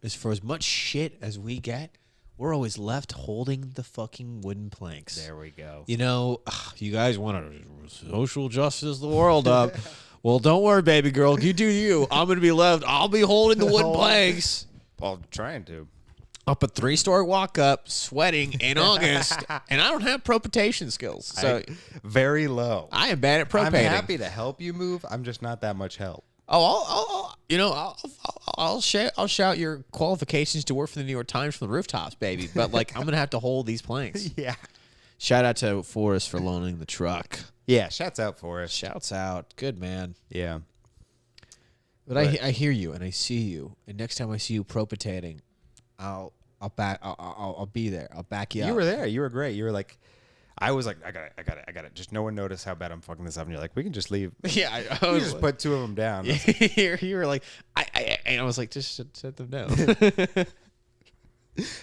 Speaker 2: For as much shit as we get, we're always left holding the fucking wooden planks.
Speaker 1: There we go.
Speaker 2: You know, you guys want to social justice the world up. Well, don't worry, baby girl. You do you. I'm going to be left. I'll be holding the wooden planks.
Speaker 1: Well, trying to.
Speaker 2: Up a 3-story walk up, sweating in August, and I don't have propulsion skills. So
Speaker 1: Very low.
Speaker 2: I am bad at
Speaker 1: I'm
Speaker 2: propane.
Speaker 1: happy to help you move. I'm just not that much help.
Speaker 2: Oh, I'll shout your qualifications to work for the New York Times from the rooftops, baby. But like, I'm gonna have to hold these planks.
Speaker 1: Yeah.
Speaker 2: Shout out to Forrest for loaning the truck.
Speaker 1: Yeah. Shouts out for us.
Speaker 2: Shouts out, good man.
Speaker 1: Yeah.
Speaker 2: But I hear you and I see you, and next time I see you propitating, I'll be there. I'll back you up.
Speaker 1: You were there. You were great. You were like, I was like, I got it. Just no one noticed how bad I'm fucking this up. And you're like, we can just leave.
Speaker 2: Yeah, I
Speaker 1: You
Speaker 2: was
Speaker 1: just put 2 of them down.
Speaker 2: you were like, and I was like, just set them down.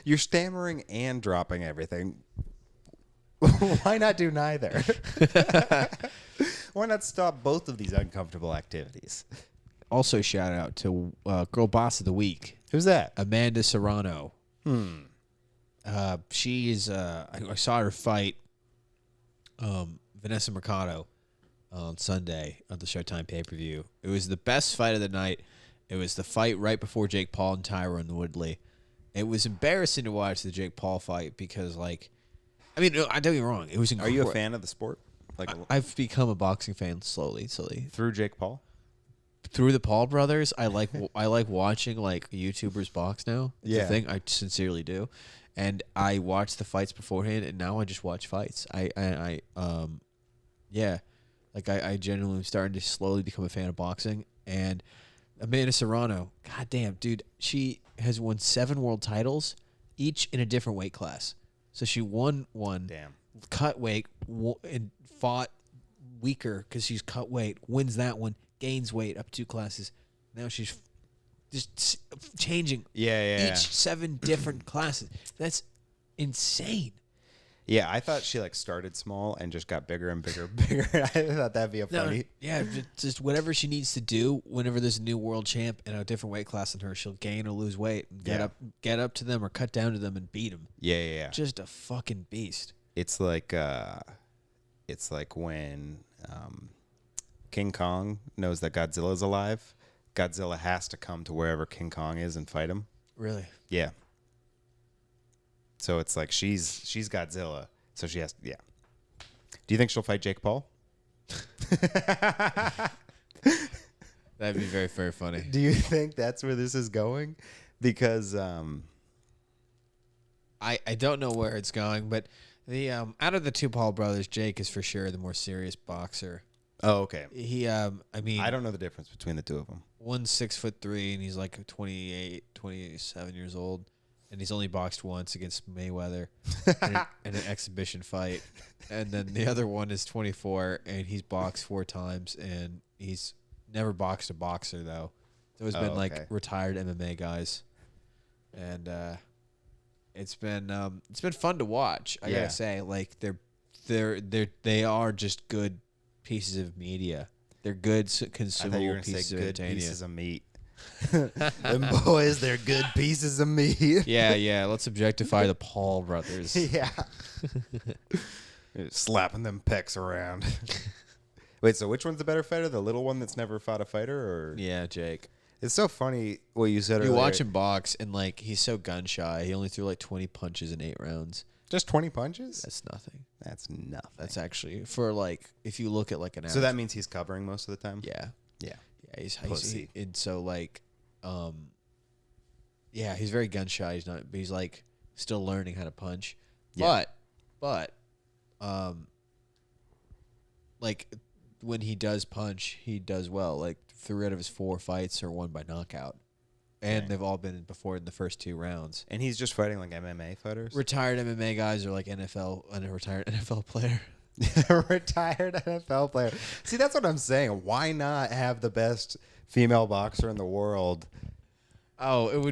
Speaker 1: You're stammering and dropping everything. Why not do neither? Why not stop both of these uncomfortable activities?
Speaker 2: Also, shout out to Girl Boss of the Week.
Speaker 1: Who's that?
Speaker 2: Amanda Serrano. She is. I saw her fight Vanessa Mercado on Sunday on the Showtime pay-per-view. It was the best fight of the night. It was the fight right before Jake Paul and Tyron Woodley. It was embarrassing to watch the Jake Paul fight because, like, I mean, I don't get me wrong. It was.
Speaker 1: Are you a fan of the sport? Like,
Speaker 2: I've become a boxing fan slowly.
Speaker 1: through Jake Paul?
Speaker 2: Through the Paul brothers, I like watching like YouTubers box now. It's
Speaker 1: Yeah.
Speaker 2: a thing I sincerely do, and I watch the fights beforehand, and now I just watch fights. I genuinely started to slowly become a fan of boxing. And Amanda Serrano, goddamn dude, she has won 7 world titles, each in a different weight class. So she won one,
Speaker 1: Damn.
Speaker 2: cut weight, and fought weaker because she's cut weight, wins that one, gains weight up 2 classes. Now she's just changing each 7 different classes. That's insane.
Speaker 1: Yeah, I thought she like started small and just got bigger and bigger and bigger. I thought that'd be a funny.
Speaker 2: Yeah, just whatever she needs to do. Whenever there's a new world champ in a different weight class than her, she'll gain or lose weight and get up to them or cut down to them and beat them.
Speaker 1: Yeah.
Speaker 2: Just a fucking beast.
Speaker 1: It's like when King Kong knows that Godzilla's alive. Godzilla has to come to wherever King Kong is and fight him.
Speaker 2: Really?
Speaker 1: Yeah. So it's like she's Godzilla, so she has. Yeah. Do you think she'll fight Jake Paul?
Speaker 2: That'd be very, very funny.
Speaker 1: Do you think that's where this is going? Because
Speaker 2: I don't know where it's going, but the out of the 2 Paul brothers, Jake is for sure the more serious boxer.
Speaker 1: Oh, okay.
Speaker 2: He I mean,
Speaker 1: I don't know the difference between the 2 of them.
Speaker 2: One's 6'3" and he's like 27 years old, and he's only boxed once against Mayweather in an exhibition fight. And then the other one is 24 and he's boxed 4 times, and he's never boxed a boxer though. So it's been like retired MMA guys, and it's been fun to watch. I gotta say, like they are just good pieces of media. They're good consumable pieces of entertainment.
Speaker 1: Pieces of meat. Them boys, they're good pieces of meat.
Speaker 2: Yeah. Let's objectify the Paul brothers.
Speaker 1: Yeah. Slapping them pecs around. Wait, so which one's the better fighter? The little one that's never fought a fighter, or
Speaker 2: Yeah, Jake.
Speaker 1: It's so funny what you said earlier.
Speaker 2: You watch him box, and like he's so gun shy. He only threw like 20 punches in 8 rounds.
Speaker 1: Just 20 punches?
Speaker 2: That's nothing.
Speaker 1: That's nothing.
Speaker 2: That's actually for like if you look at like an average.
Speaker 1: So that means he's covering most of the time?
Speaker 2: Yeah.
Speaker 1: Yeah.
Speaker 2: He's
Speaker 1: Pussy.
Speaker 2: and so like yeah, he's very gun shy. He's not, but he's like still learning how to punch.
Speaker 1: Yeah.
Speaker 2: But like when he does punch, he does well. Like 3 out of his 4 fights are won by knockout. and they've all been before in the first 2 rounds.
Speaker 1: And he's just fighting like MMA fighters?
Speaker 2: Retired MMA guys are like NFL and a retired NFL player.
Speaker 1: Retired NFL player. See, that's what I'm saying. Why not have the best female boxer in the world?
Speaker 2: Oh,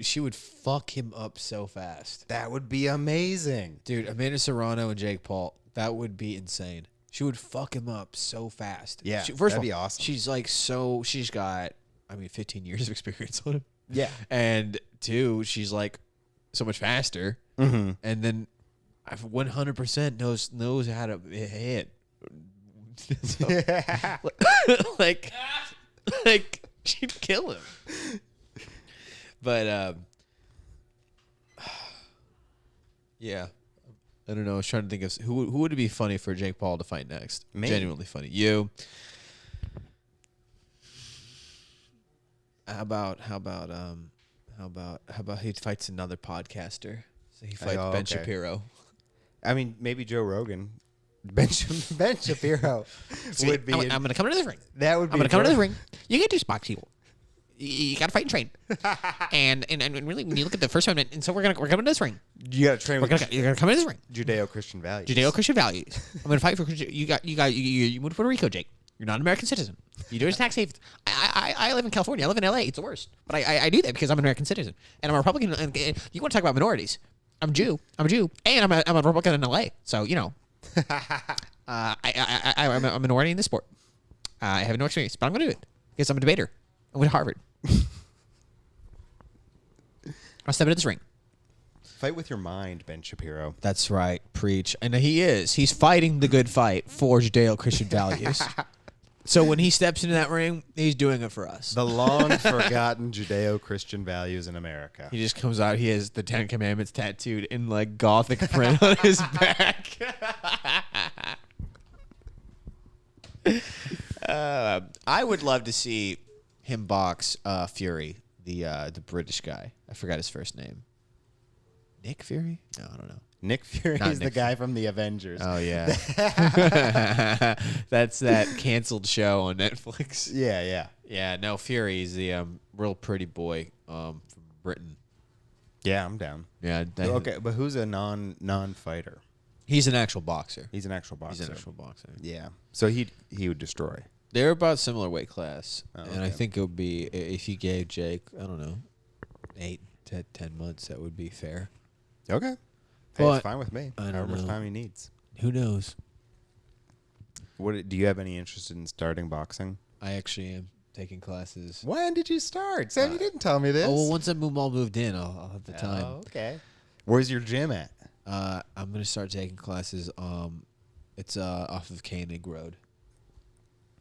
Speaker 2: she would fuck him up so fast.
Speaker 1: That would be amazing.
Speaker 2: Dude, Amanda Serrano and Jake Paul, that would be insane. She would fuck him up so fast.
Speaker 1: Yeah,
Speaker 2: First
Speaker 1: that'd
Speaker 2: of all,
Speaker 1: be awesome.
Speaker 2: She's got, 15 years of experience on him.
Speaker 1: Yeah.
Speaker 2: And 2, she's like so much faster.
Speaker 1: Mm-hmm.
Speaker 2: And then 100% knows how to hit. So, like she'd kill him. But yeah, I don't know. I was trying to think of who would it be funny for Jake Paul to fight next.
Speaker 1: Me.
Speaker 2: Genuinely funny. You. How about he fights another podcaster? So he fights Ben Shapiro.
Speaker 1: I mean, maybe Joe Rogan. Ben Shapiro would be.
Speaker 5: I'm going to come into the ring.
Speaker 1: That would be.
Speaker 5: I'm going to come into the ring. You get to spot people. You got to fight and train. and really, when you look at the first one, and so we're coming to this ring.
Speaker 1: You got to train.
Speaker 5: You're going to come into this ring.
Speaker 1: Judeo-Christian values.
Speaker 5: Judeo-Christian values. I'm going to fight for Christian. You moved to Puerto Rico, Jake. You're not an American citizen. You do it as tax havens. I live in California. I live in LA. It's the worst. But I do that because I'm an American citizen and I'm a Republican. And you want to talk about minorities? I'm Jew, and I'm a Republican in LA. So I'm a minority in this sport. I have no experience, but I'm going to do it because I'm a debater. I went to Harvard. I'll step into this ring.
Speaker 1: Fight with your mind, Ben Shapiro.
Speaker 2: That's right. Preach. And he is. He's fighting the good fight for Judeo-Christian values. So when he steps into that ring, he's doing it for us.
Speaker 1: The long-forgotten Judeo-Christian values in America.
Speaker 2: He just comes out. He has the 10 Commandments tattooed in like Gothic print on his back. I would love to see him box Fury, the British guy. I forgot his first name. Nick Fury? No, I don't know.
Speaker 1: Nick Fury
Speaker 2: Not
Speaker 1: is the
Speaker 2: Nick
Speaker 1: guy from the Avengers.
Speaker 2: Oh, yeah. That's that canceled show on Netflix.
Speaker 1: Yeah.
Speaker 2: Yeah, no, Fury is the real pretty boy from Britain.
Speaker 1: Yeah, I'm down.
Speaker 2: Yeah.
Speaker 1: Okay, but who's a non-fighter?
Speaker 2: He's an actual boxer.
Speaker 1: He's an actual boxer.
Speaker 2: He's an actual boxer.
Speaker 1: Yeah. So he would destroy.
Speaker 2: They're about similar weight class. And I
Speaker 1: okay.
Speaker 2: think it would be, if you gave Jake, I don't know, 8 to 10 months, that would be fair.
Speaker 1: Okay. Hey,
Speaker 2: But
Speaker 1: it's fine with me.
Speaker 2: I don't
Speaker 1: However much
Speaker 2: know.
Speaker 1: time he needs.
Speaker 2: Who knows?
Speaker 1: Do you have any interest in starting boxing?
Speaker 2: I actually am taking classes.
Speaker 1: When did you start? Sam, you didn't tell me this.
Speaker 2: Oh, well, once I'm all moved in, I'll have the time.
Speaker 1: Oh, okay. Where's your gym at?
Speaker 2: I'm going to start taking classes. It's off of Koenig Road.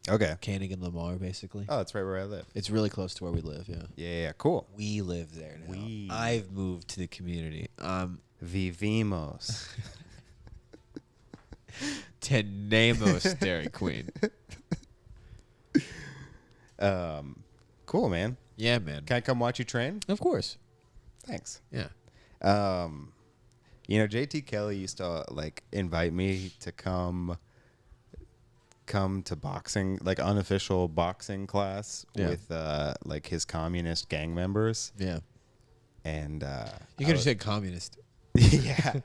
Speaker 1: Okay.
Speaker 2: Koenig and Lamar, basically.
Speaker 1: Oh, that's right where I live.
Speaker 2: It's really close to where we live, yeah.
Speaker 1: Yeah, cool.
Speaker 2: We live there now. I've moved to the community.
Speaker 1: Vivimos.
Speaker 2: Tenemos, Dairy Queen.
Speaker 1: Cool, man.
Speaker 2: Yeah, man.
Speaker 1: Can I come watch you train?
Speaker 2: Of course.
Speaker 1: Thanks.
Speaker 2: Yeah.
Speaker 1: JT Kelly used to like invite me to come to boxing, like unofficial boxing class with like his communist gang members.
Speaker 2: Yeah.
Speaker 1: And
Speaker 2: You could have said communist.
Speaker 1: yeah.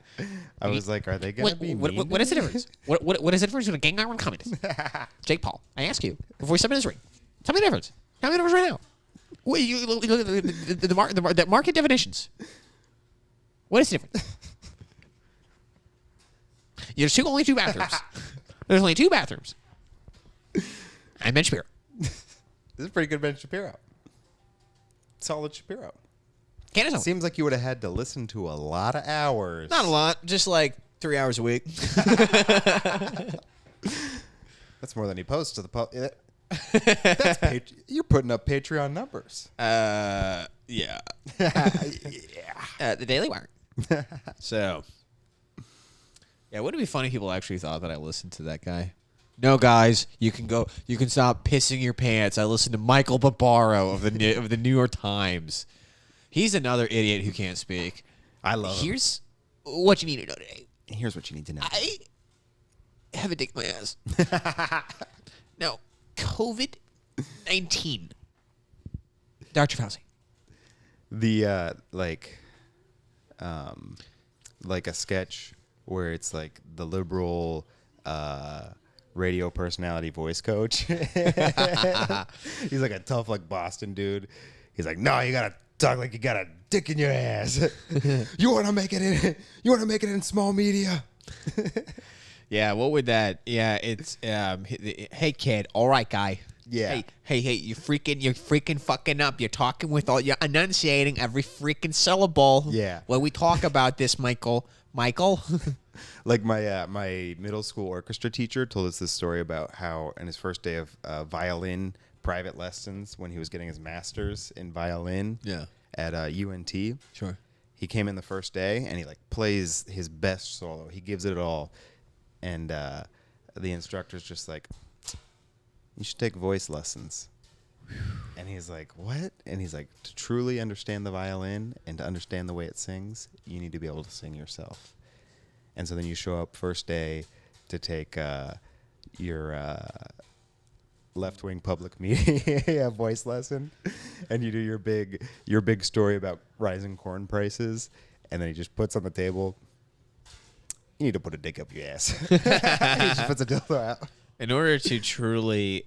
Speaker 1: I was like, are they gonna be mean?
Speaker 5: What is the difference? What is the difference between a gang member and communist? Jake Paul, I ask you, before we step in this ring, tell me the difference. Tell me the difference right now. What, you look at the market definitions. What is the difference? There's only two bathrooms. There's only two bathrooms. I'm Ben Shapiro.
Speaker 1: This is pretty good, Ben Shapiro. Solid Shapiro.
Speaker 5: Candace,
Speaker 1: Seems like you would have had to listen to a lot of hours.
Speaker 2: Not a lot, just like 3 hours a week.
Speaker 1: That's more than he posts to the public. You're putting up Patreon numbers.
Speaker 2: Yeah.
Speaker 5: the Daily Wire.
Speaker 2: So, yeah, wouldn't it be funny if people actually thought that I listened to that guy? No, guys, you can stop pissing your pants. I listened to Michael Barbaro of the New York Times. He's another idiot who can't speak.
Speaker 1: I love him.
Speaker 5: Here's what you need to know today.
Speaker 1: Here's what you need to know.
Speaker 5: I have a dick in my ass. Now, COVID-19. Dr. Fauci.
Speaker 1: The like a sketch where it's like the liberal radio personality voice coach. He's like a tough like Boston dude. He's like, no, you gotta talk like you got a dick in your ass. You wanna make it in small media.
Speaker 5: Yeah, what would that? Yeah, it's hey kid, all right guy.
Speaker 1: Yeah.
Speaker 5: Hey, you're freaking fucking up. You're talking with all, you're enunciating every freaking syllable.
Speaker 1: Yeah.
Speaker 5: When we talk about this, Michael.
Speaker 1: Like my middle school orchestra teacher told us this story about how in his first day of violin private lessons when he was getting his master's in violin at UNT.
Speaker 5: Sure.
Speaker 1: He came in the first day and he like plays his best solo. He gives it all. And the instructor's just like, you should take voice lessons. And he's like, what? And he's like, to truly understand the violin and to understand the way it sings, you need to be able to sing yourself. And so then you show up first day to take your left-wing public media voice lesson, and you do your big story about rising corn prices, and then he just puts on the table, you need to put a dick up your ass. He just puts a dildo out.
Speaker 5: In order to truly,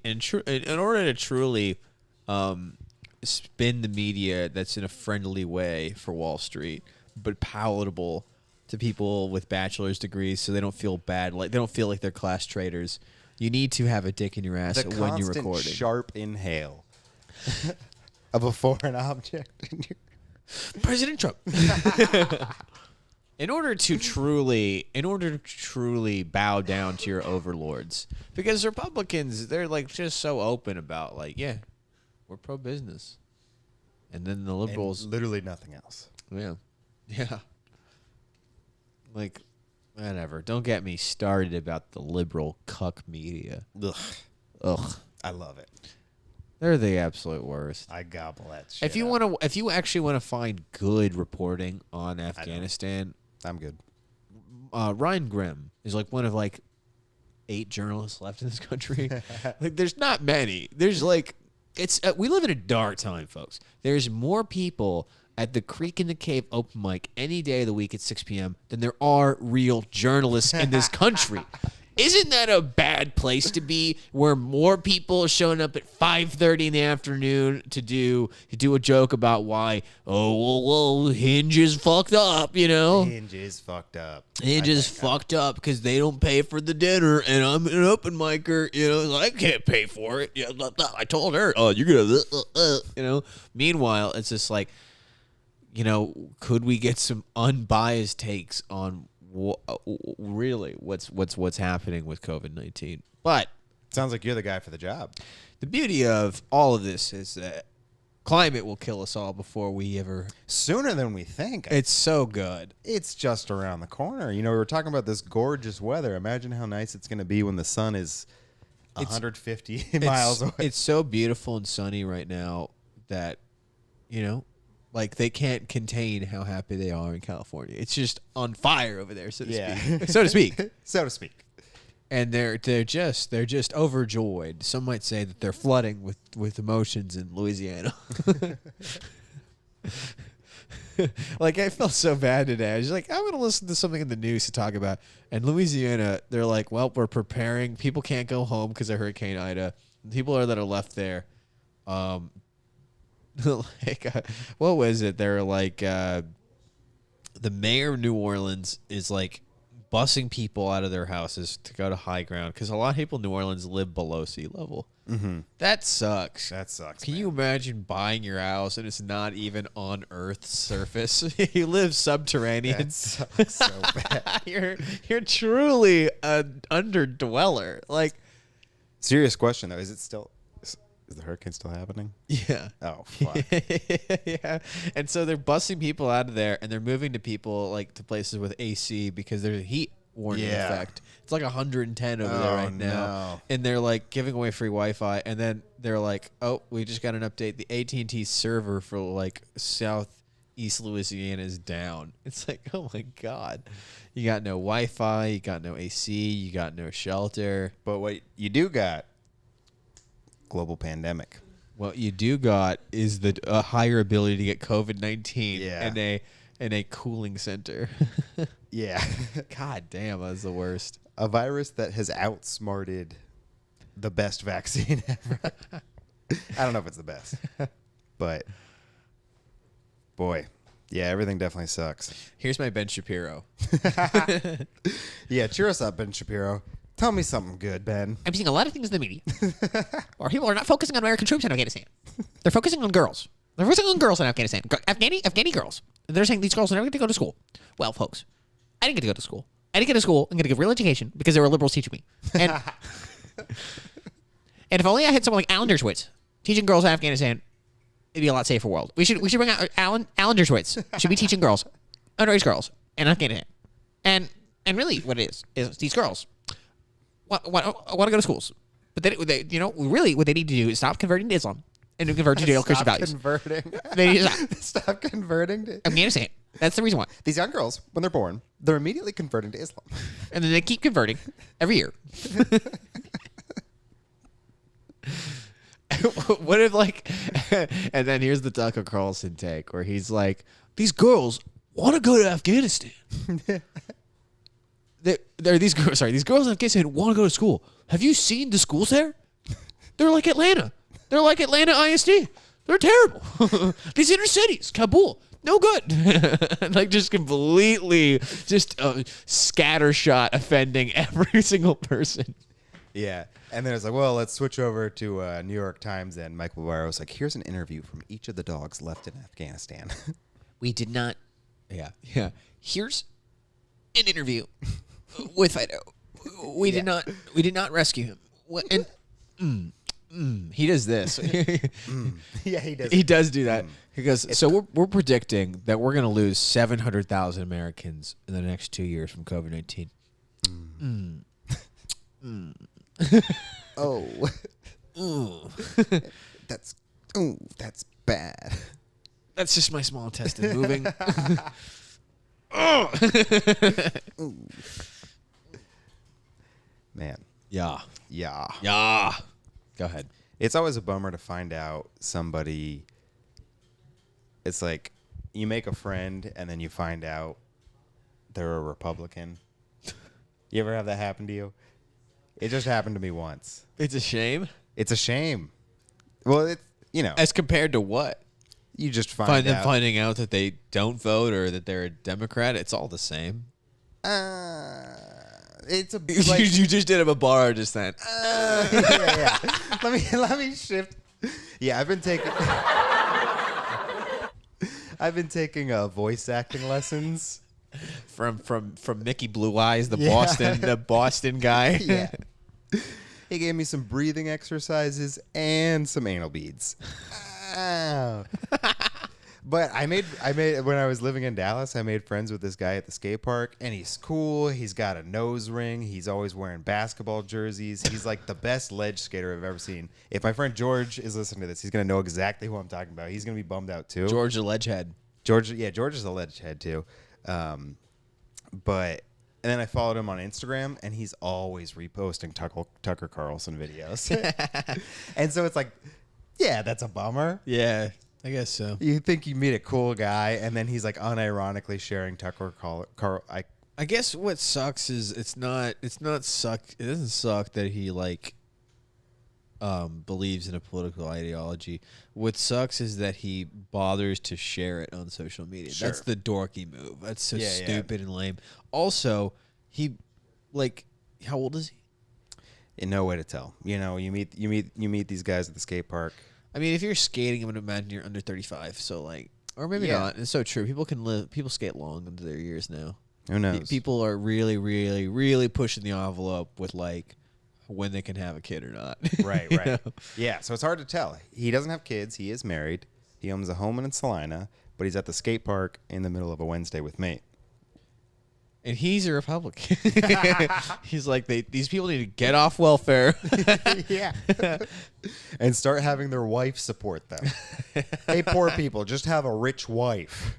Speaker 5: spin the media that's in a friendly way for Wall Street, but palatable to people with bachelor's degrees, so they don't feel bad, like they don't feel like they're class traitors. You need to have a dick in your ass when you're recording.
Speaker 1: Sharp inhale of a foreign object.
Speaker 5: President Trump. In order to truly bow down to your overlords, because Republicans, they're like just so open about like, yeah, we're pro business, and then the liberals,
Speaker 1: and literally nothing else.
Speaker 5: Yeah, like whatever. Don't get me started about the liberal cuck media. Ugh.
Speaker 1: I love it.
Speaker 5: They're the absolute worst.
Speaker 1: I gobble that shit.
Speaker 5: If you actually want to find good reporting on Afghanistan,
Speaker 1: I'm good.
Speaker 5: Ryan Grimm is like one of like 8 journalists left in this country. Like, there's not many. There's like, it's we live in a dark time, folks. There's more people at the Creek in the Cave open mic any day of the week at 6 p.m. than there are real journalists in this country. Isn't that a bad place to be, where more people are showing up at 5:30 in the afternoon to do a joke about why, well, Hinge is fucked up, you know?
Speaker 1: Hinge is fucked up.
Speaker 5: Hinge is fucked up because they don't pay for the dinner, and I'm an open micer, you know, I can't pay for it. Yeah, I told her, oh, you're going to, you know? Meanwhile, it's just like, you know, could we get some unbiased takes on really what's happening with COVID-19? But
Speaker 1: sounds like you're the guy for the job.
Speaker 5: The beauty of all of this is that climate will kill us all before we ever,
Speaker 1: sooner than we think.
Speaker 5: it's so good.
Speaker 1: It's just around the corner. You know, we were talking about this gorgeous weather. Imagine how nice it's going to be when the sun is 150 miles away.
Speaker 5: It's so beautiful and sunny right now that, you know, like they can't contain how happy they are in California. It's just on fire over there, so to speak. So to speak.
Speaker 1: So to speak.
Speaker 5: And they're just overjoyed. Some might say that they're flooding with emotions in Louisiana. Like, I felt so bad today. I was like, I'm going to listen to something in the news to talk about. And Louisiana, they're like, well, we're preparing. People can't go home because of Hurricane Ida. The people that are left there, like, what was it? They're like, the mayor of New Orleans is like busing people out of their houses to go to high ground because a lot of people in New Orleans live below sea level.
Speaker 1: Mm-hmm.
Speaker 5: That sucks.
Speaker 1: That sucks.
Speaker 5: Can you imagine buying your house and it's not even on Earth's surface? You live subterranean.
Speaker 1: That sucks so bad.
Speaker 5: You're truly an underdweller. Like,
Speaker 1: serious question though, is it still? Is the hurricane still happening?
Speaker 5: Yeah.
Speaker 1: Oh, fuck.
Speaker 5: Yeah. And so they're busing people out of there, and they're moving to people, like, to places with AC because there's a heat warning effect. It's like 110 over there right now.
Speaker 1: No.
Speaker 5: And they're, like, giving away free Wi-Fi. And then they're like, oh, we just got an update. The AT&T server for, like, southeast Louisiana is down. It's like, oh, my God. You got no Wi-Fi. You got no AC. You got no shelter.
Speaker 1: But what you do got, global pandemic.
Speaker 2: What you do got is a higher ability to get COVID-19 in a cooling center.
Speaker 1: Yeah.
Speaker 2: God damn, that's the worst.
Speaker 1: A virus that has outsmarted the best vaccine ever. I don't know if it's the best, but boy, yeah, everything definitely sucks.
Speaker 2: Here's my Ben Shapiro.
Speaker 1: Yeah, cheer us up, Ben Shapiro. Tell me something good, Ben.
Speaker 5: I'm seeing a lot of things in the media where people are not focusing on American troops in Afghanistan. They're focusing on girls. They're focusing on girls in Afghanistan. Afghani girls. They're saying these girls are never going to go to school. Well, folks, I didn't get to go to school. I didn't get to school and get a real education because there were liberals teaching me. And, and if only I had someone like Alan Dershowitz teaching girls in Afghanistan, it'd be a lot safer world. We should bring out Alan Dershowitz should be teaching girls, underage girls in Afghanistan. And really what it is these girls want to go to schools. But they really what they need to do is stop converting to Islam and convert to Judeo-Christian values. They need to
Speaker 1: Stop converting to
Speaker 5: Afghanistan. That's the reason why.
Speaker 1: These young girls, when they're born, they're immediately converting to Islam.
Speaker 5: And then they keep converting every year.
Speaker 2: What if and then here's the Tucker Carlson take where he's like, these girls want to go to Afghanistan. These girls in Afghanistan want to go to school. Have you seen the schools there? They're like Atlanta. They're like Atlanta ISD. They're terrible. These inner cities, Kabul, no good. Just completely, scattershot offending every single person.
Speaker 1: Yeah. And then it's like, well, let's switch over to New York Times. And Michael Barrow's like, here's an interview from each of the dogs left in Afghanistan.
Speaker 5: We did not.
Speaker 2: Yeah.
Speaker 5: Here's an interview with Fido. We did not rescue him.
Speaker 2: He does this.
Speaker 1: Yeah, he does.
Speaker 2: He does do that. He goes, so we're predicting that we're going to lose 700,000 Americans in the next 2 years from COVID-19.
Speaker 1: Oh. That's bad.
Speaker 2: That's just my small intestine moving.
Speaker 1: Man.
Speaker 2: Yeah. Go ahead.
Speaker 1: It's always a bummer to find out somebody. It's like you make a friend and then you find out they're a Republican. You ever have that happen to you? It just happened to me once.
Speaker 2: It's a shame.
Speaker 1: It's a shame. Well, it's,
Speaker 2: As compared to what?
Speaker 1: You just finding
Speaker 2: out that they don't vote or that they're a Democrat. It's all the same.
Speaker 1: It's a
Speaker 2: you just did him a bar just then.
Speaker 1: Yeah. Let me shift. Yeah, I've been taking voice acting lessons
Speaker 2: from Mickey Blue Eyes, the Boston guy.
Speaker 1: Yeah. He gave me some breathing exercises and some anal beads. But I made when I was living in Dallas, I made friends with this guy at the skate park, and he's cool. He's got a nose ring. He's always wearing basketball jerseys. He's like the best ledge skater I've ever seen. If my friend George is listening to this, he's gonna know exactly who I'm talking about. He's gonna be bummed out too.
Speaker 2: George the ledgehead.
Speaker 1: George is a ledgehead too. But and then I followed him on Instagram, and he's always reposting Tucker Carlson videos. And so it's like, yeah, that's a bummer.
Speaker 2: Yeah, I guess so.
Speaker 1: You think you meet a cool guy, and then he's like unironically sharing Tucker Carl.
Speaker 2: I guess what sucks is it doesn't suck that he believes in a political ideology. What sucks is that he bothers to share it on social media.
Speaker 1: Sure.
Speaker 2: That's the dorky move. That's so stupid and lame. Also, he how old is he?
Speaker 1: No way to tell. You meet these guys at the skate park.
Speaker 2: I mean, if you're skating, I'm gonna imagine you're under 35. So or maybe not. It's so true. People skate long into their years now.
Speaker 1: Who knows?
Speaker 2: People are really, really, really pushing the envelope with when they can have a kid or not.
Speaker 1: Right. Yeah, so it's hard to tell. He doesn't have kids. He is married. He owns a home in Salina, but he's at the skate park in the middle of a Wednesday with me.
Speaker 2: And he's a Republican. He's like, these people need to get off welfare.
Speaker 1: Yeah. And start having their wife support them. Hey, poor people, just have a rich wife.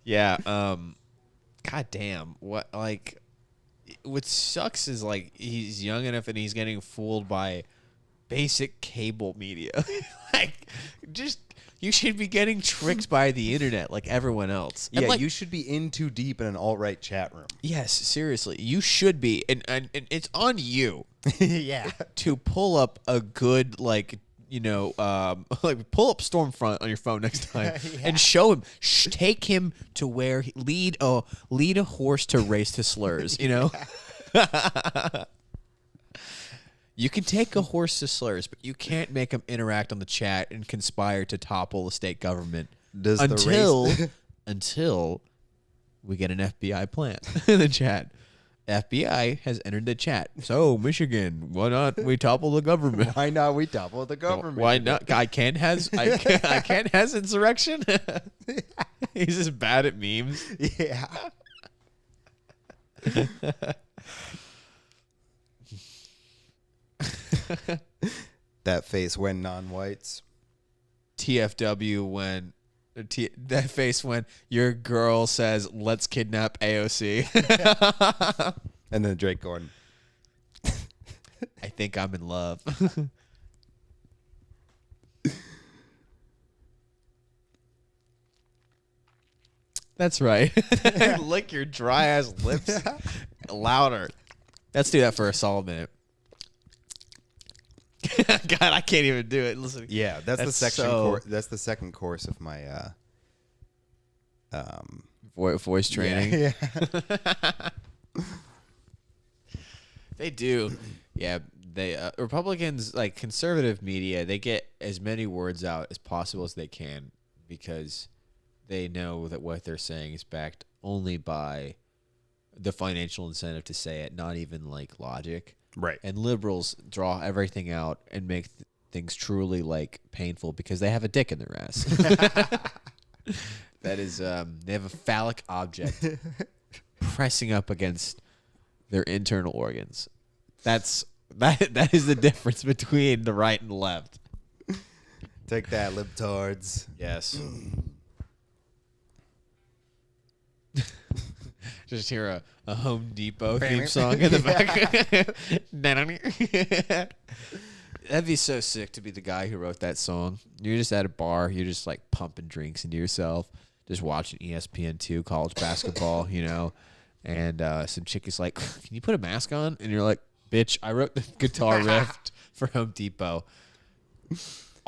Speaker 2: Yeah. God damn. What sucks is he's young enough and he's getting fooled by basic cable media. Like, just you should be getting tricked by the internet like everyone else. And
Speaker 1: Yeah,
Speaker 2: like,
Speaker 1: you should be in too deep in an alt-right chat room.
Speaker 2: yes, seriously, you should be, and it's on you.
Speaker 1: Yeah.
Speaker 2: To pull up a good like like pull up Stormfront on your phone next time and show him, take him to where lead a horse to race to slurs. You know. You can take a horse to slurs, but you can't make him interact on the chat and conspire to topple the state government until we get an FBI plant in the chat. FBI has entered the chat. So, Michigan, why not we topple the government?
Speaker 1: Why not we topple the government?
Speaker 2: Why not? I can't has insurrection. He's just bad at memes.
Speaker 1: Yeah. That face when non-whites.
Speaker 2: TFW when that face when your girl says, "Let's kidnap AOC."
Speaker 1: And then Drake going,
Speaker 2: I think I'm in love. That's right. Lick your dry ass lips louder. Let's do that for a solid minute. God, I can't even do it. Listen.
Speaker 1: yeah, that's the section. That's the second course of my
Speaker 2: Voice training.
Speaker 1: Yeah.
Speaker 2: They do. Yeah, they Republicans, like conservative media, they get as many words out as possible as they can because they know that what they're saying is backed only by the financial incentive to say it, not even like logic.
Speaker 1: Right.
Speaker 2: And liberals draw everything out and make things truly like painful because they have a dick in their ass. That is, they have a phallic object pressing up against their internal organs. That is the difference between the right and the left.
Speaker 1: Take that, libtards.
Speaker 2: Yes. Just hear a Home Depot theme song in the back. That'd be so sick to be the guy who wrote that song. You're just at a bar, you're just like pumping drinks into yourself, just watching ESPN2 college basketball, you know, and some chick is like, "Can you put a mask on?" And you're like, "Bitch, I wrote the guitar riff for Home Depot."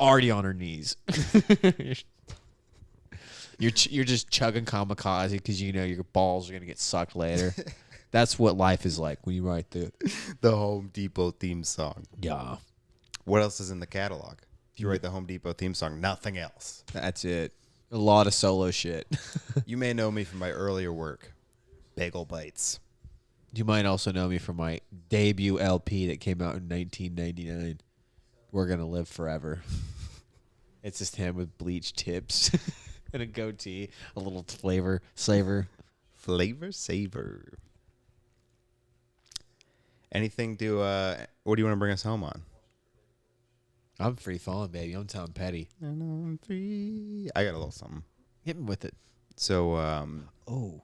Speaker 2: Already on her knees. You're just chugging kamikaze because you know your balls are gonna get sucked later. That's what life is like when you write the
Speaker 1: Home Depot theme song.
Speaker 2: Yeah.
Speaker 1: What else is in the catalog? If you write the Home Depot theme song, nothing else.
Speaker 2: That's it. A lot of solo shit.
Speaker 1: You may know me from my earlier work, Bagel Bites.
Speaker 2: You might also know me from my debut LP that came out in 1999. We're Gonna Live Forever. It's just him with bleached tips and a goatee, a little flavor saver.
Speaker 1: Anything to, what do you want to bring us home on?
Speaker 2: I'm free falling, baby. I'm Tom Petty.
Speaker 1: And I'm free. I got a little something.
Speaker 2: Hit me with it.
Speaker 1: So,
Speaker 2: Oh.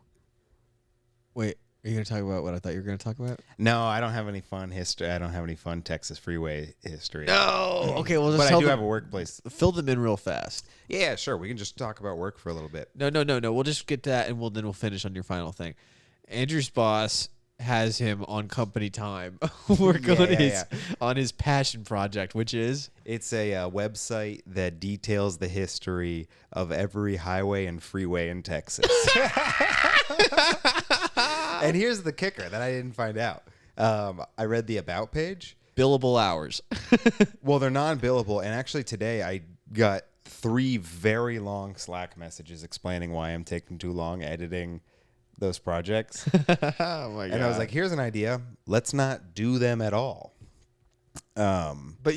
Speaker 2: Wait, are you going to talk about what I thought you were going to talk about?
Speaker 1: no, I don't have any fun history. I don't have any fun Texas freeway history.
Speaker 2: No. Okay, well,
Speaker 1: But I do have a workplace.
Speaker 2: Fill them in real fast.
Speaker 1: Yeah, sure. We can just talk about work for a little bit.
Speaker 2: No. We'll just get that, and then we'll finish on your final thing. Andrew's boss has him on company time working on his passion project, which is
Speaker 1: It's a website that details the history of every highway and freeway in Texas. And here's the kicker that I didn't find out. I read the about page.
Speaker 2: billable hours.
Speaker 1: Well, they're non-billable. And actually today I got 3 very long Slack messages explaining why I'm taking too long editing those projects.
Speaker 2: Oh my god!
Speaker 1: And I was like, here's an idea. Let's not do them at all.
Speaker 2: But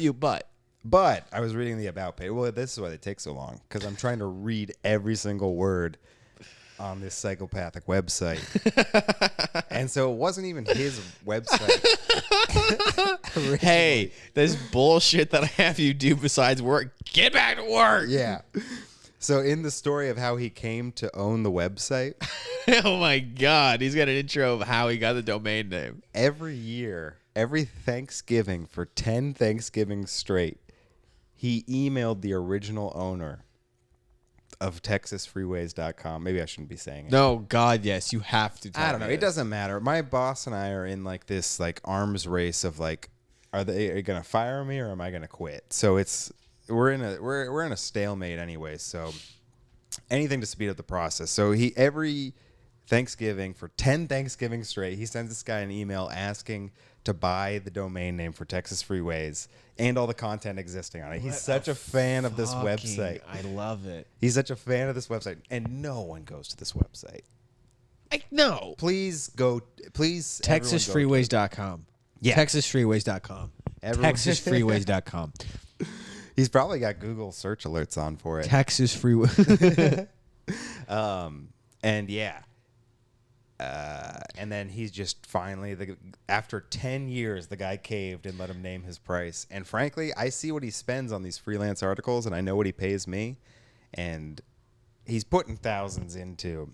Speaker 1: I was reading the about page. Well, this is why they take so long, because I'm trying to read every single word on this psychopathic website. And so it wasn't even his website.
Speaker 2: Hey, this bullshit that I have you do besides work, get back to work.
Speaker 1: Yeah. So in the story of how he came to own the website,
Speaker 2: Oh my god, he's got an intro of how he got the domain name.
Speaker 1: every year every Thanksgiving for 10 Thanksgivings straight, he emailed the original owner of TexasFreeways.com. Maybe I shouldn't be saying it.
Speaker 2: No, God, yes, you have to.
Speaker 1: I don't know. It doesn't matter. My boss and I are in like this like arms race of like, are they gonna fire me or am I gonna quit? So we're in a stalemate anyway. So anything to speed up the process. So every Thanksgiving for 10 Thanksgiving straight, he sends this guy an email asking to buy the domain name for Texas Freeways and all the content existing on it. He's such a fan of this website.
Speaker 2: I love it.
Speaker 1: He's such a fan of this website, and no one goes to this website.
Speaker 2: No.
Speaker 1: Please go. Please.
Speaker 2: TexasFreeways.com.
Speaker 1: Yeah.
Speaker 2: TexasFreeways.com. TexasFreeways.com.
Speaker 1: He's probably got Google search alerts on for it.
Speaker 2: Texas Freeway.
Speaker 1: And yeah. And then he's just finally, after 10 years, the guy caved and let him name his price. And frankly, I see what he spends on these freelance articles, and I know what he pays me. And he's putting thousands into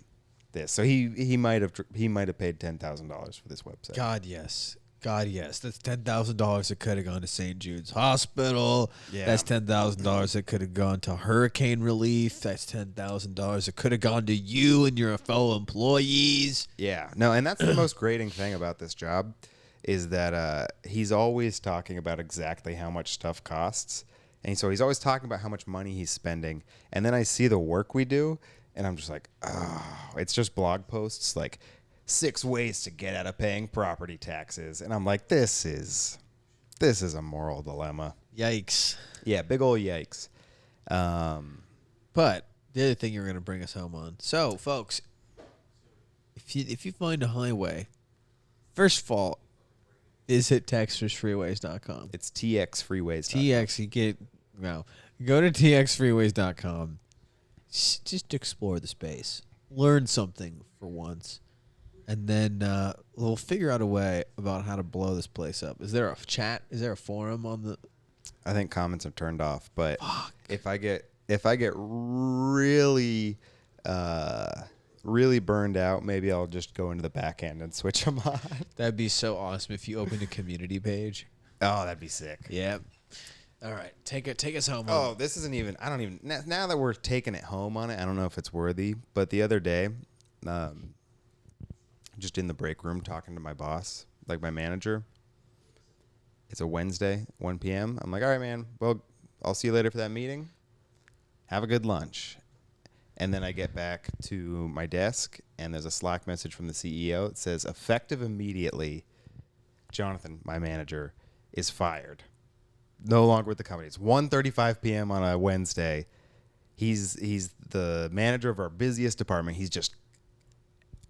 Speaker 1: this. So he might have paid $10,000 for this website.
Speaker 2: God, yes. God, yes. That's $10,000 that could have gone to St. Jude's Hospital.
Speaker 1: Yeah.
Speaker 2: That's $10,000 that could have gone to hurricane relief. That's $10,000 that could have gone to you and your fellow employees.
Speaker 1: Yeah. No, and that's the most grating thing about this job is that he's always talking about exactly how much stuff costs. And so he's always talking about how much money he's spending. And then I see the work we do, and I'm just like, oh, it's just blog posts like 6 ways to get out of paying property taxes. And I'm like, this is a moral dilemma.
Speaker 2: Yikes.
Speaker 1: Yeah, big old yikes.
Speaker 2: But the other thing you're going to bring us home on. So, folks, if you find a highway, first of all, visit TexasFreeways.com.
Speaker 1: It's TXFreeways.com.
Speaker 2: TX, you get, no. Go to TXFreeways.com. Just explore the space. Learn something for once. And then we'll figure out a way about how to blow this place up. Is there a chat? Is there a forum on the?
Speaker 1: I think comments are turned off. But if I get really really burned out, maybe I'll just go into the back end and switch them on.
Speaker 2: That'd be so awesome if you opened a community page.
Speaker 1: Oh, that'd be sick.
Speaker 2: Yeah. All right, take us home.
Speaker 1: Oh, this isn't even. I don't even. Now that we're taking it home on it, I don't know if it's worthy. But the other day, just in the break room talking to my boss, like my manager. It's a Wednesday, 1 p.m. I'm like, all right, man. Well, I'll see you later for that meeting. Have a good lunch. And then I get back to my desk, and there's a Slack message from the CEO. It says, effective immediately, Jonathan, my manager, is fired. No longer with the company. It's 1:35 p.m. on a Wednesday. He's the manager of our busiest department. He's just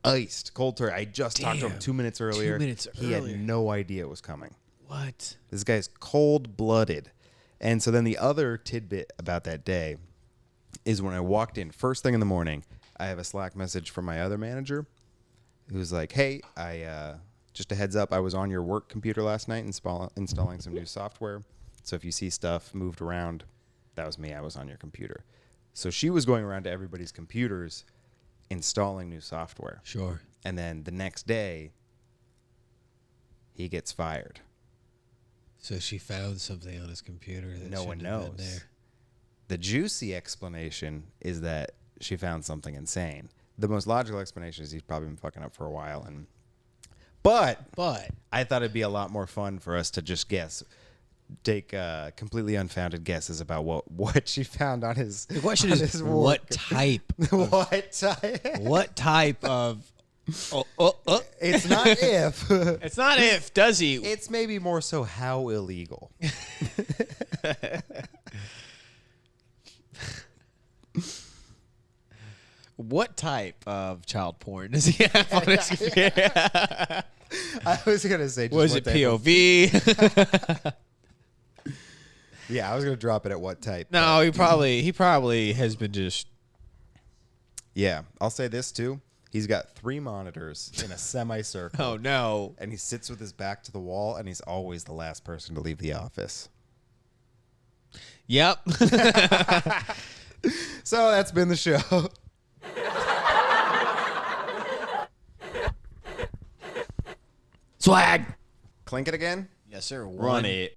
Speaker 1: iced, cold turkey. I just talked to him 2 minutes earlier. He had no idea it was coming.
Speaker 2: What?
Speaker 1: This guy's cold-blooded. And so then the other tidbit about that day is when I walked in, first thing in the morning, I have a Slack message from my other manager who's like, hey, just a heads up, I was on your work computer last night installing some new software. So if you see stuff moved around, that was me. I was on your computer. So she was going around to everybody's computers installing new software.
Speaker 2: Sure.
Speaker 1: And then the next day, he gets fired.
Speaker 2: So she found something on his computer that
Speaker 1: no one
Speaker 2: shouldn't have
Speaker 1: knows.
Speaker 2: been there.
Speaker 1: The juicy explanation is that she found something insane. The most logical explanation is he's probably been fucking up for a while. But I thought it'd be a lot more fun for us to just take completely unfounded guesses about what she found on his.
Speaker 2: The question is, what type?
Speaker 1: What type?
Speaker 2: What type of?
Speaker 1: It's not if.
Speaker 2: It's not if. Does he?
Speaker 1: It's maybe more so how illegal.
Speaker 2: What type of child porn does he have on his computer?
Speaker 1: I was gonna say. Just
Speaker 2: Was it POV?
Speaker 1: Yeah, I was gonna drop it at what type.
Speaker 2: No, he probably has been just.
Speaker 1: Yeah, I'll say this too. He's got 3 monitors in a semicircle.
Speaker 2: Oh no!
Speaker 1: And he sits with his back to the wall, and he's always the last person to leave the office.
Speaker 2: Yep.
Speaker 1: So that's been the show.
Speaker 5: Swag.
Speaker 1: Clink it again.
Speaker 2: Yes, sir.
Speaker 1: Run it.